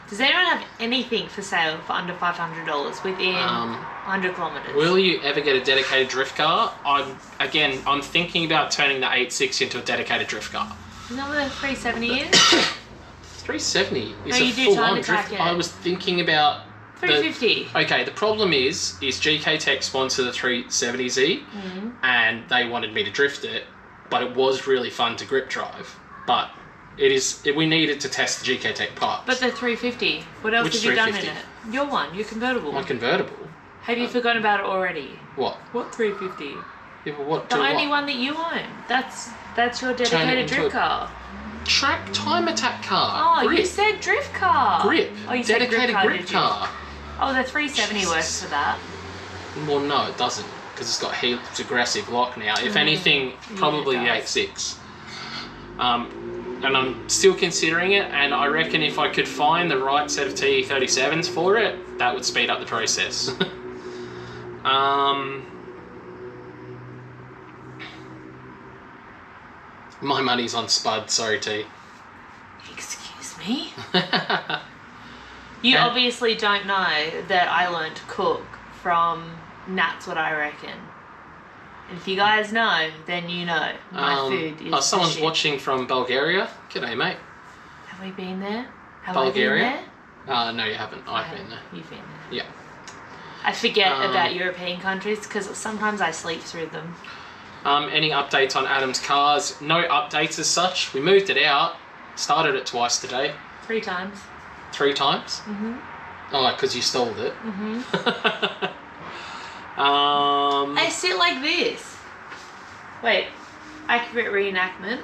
[SPEAKER 2] Does anyone have anything for sale for under $500 within 100 kilometres?
[SPEAKER 1] Will you ever get a dedicated drift car? I'm thinking about turning the 8.6 into a dedicated drift car.
[SPEAKER 2] Isn't that what the 370 is?
[SPEAKER 1] 370 is
[SPEAKER 2] no,
[SPEAKER 1] a full-on drift.
[SPEAKER 2] It.
[SPEAKER 1] I was thinking about
[SPEAKER 2] 350.
[SPEAKER 1] Okay, the problem is GK Tech sponsored the 370Z, and they wanted me to drift it, but it was really fun to grip drive. But we needed to test the GK Tech parts.
[SPEAKER 2] But the 350, what else have you done in it? Your one, your convertible.
[SPEAKER 1] My convertible.
[SPEAKER 2] Have you forgotten about it already?
[SPEAKER 1] What?
[SPEAKER 2] What 350?
[SPEAKER 1] Yeah, but what?
[SPEAKER 2] The only one that you own. That's your dedicated drift car.
[SPEAKER 1] Track time attack car.
[SPEAKER 2] Oh,
[SPEAKER 1] grip.
[SPEAKER 2] You said drift car.
[SPEAKER 1] Grip.
[SPEAKER 2] Oh, you
[SPEAKER 1] dedicated
[SPEAKER 2] said
[SPEAKER 1] grip car.
[SPEAKER 2] Oh, the 370 works for that.
[SPEAKER 1] Well, no, it doesn't, because it's got heaps aggressive lock now. If anything, probably the 8.6. And I'm still considering it, and I reckon if I could find the right set of TE37s for it, that would speed up the process. My money's on Spud, sorry T.
[SPEAKER 2] Excuse me? You obviously don't know that I learned to cook from Nat's What I Reckon. And if you guys know, then you know. My food is
[SPEAKER 1] someone's
[SPEAKER 2] shit.
[SPEAKER 1] Watching from Bulgaria. G'day, mate.
[SPEAKER 2] Have we been there?
[SPEAKER 1] Bulgaria?
[SPEAKER 2] I been there?
[SPEAKER 1] No, you haven't. I've been there.
[SPEAKER 2] You've been there.
[SPEAKER 1] Yeah.
[SPEAKER 2] I forget about European countries because sometimes I sleep through them.
[SPEAKER 1] Any updates on Adam's cars? No updates as such. We moved it out. Started it twice today.
[SPEAKER 2] 3 times.
[SPEAKER 1] 3 times?
[SPEAKER 2] Mm-hmm.
[SPEAKER 1] Oh, because you stalled it.
[SPEAKER 2] Mm-hmm. I sit like this. Wait, accurate reenactment.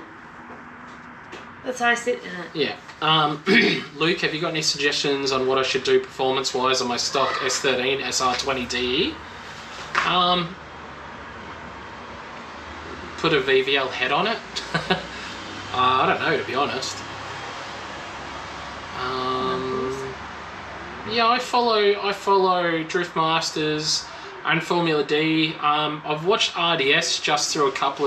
[SPEAKER 2] That's how I sit in it.
[SPEAKER 1] Yeah. Luke, have you got any suggestions on what I should do performance-wise on my stock S13 SR20DE? Put a VVL head on it? I don't know, to be honest. Yeah, I follow Drift Masters and Formula D. I've watched RDS just through a couple of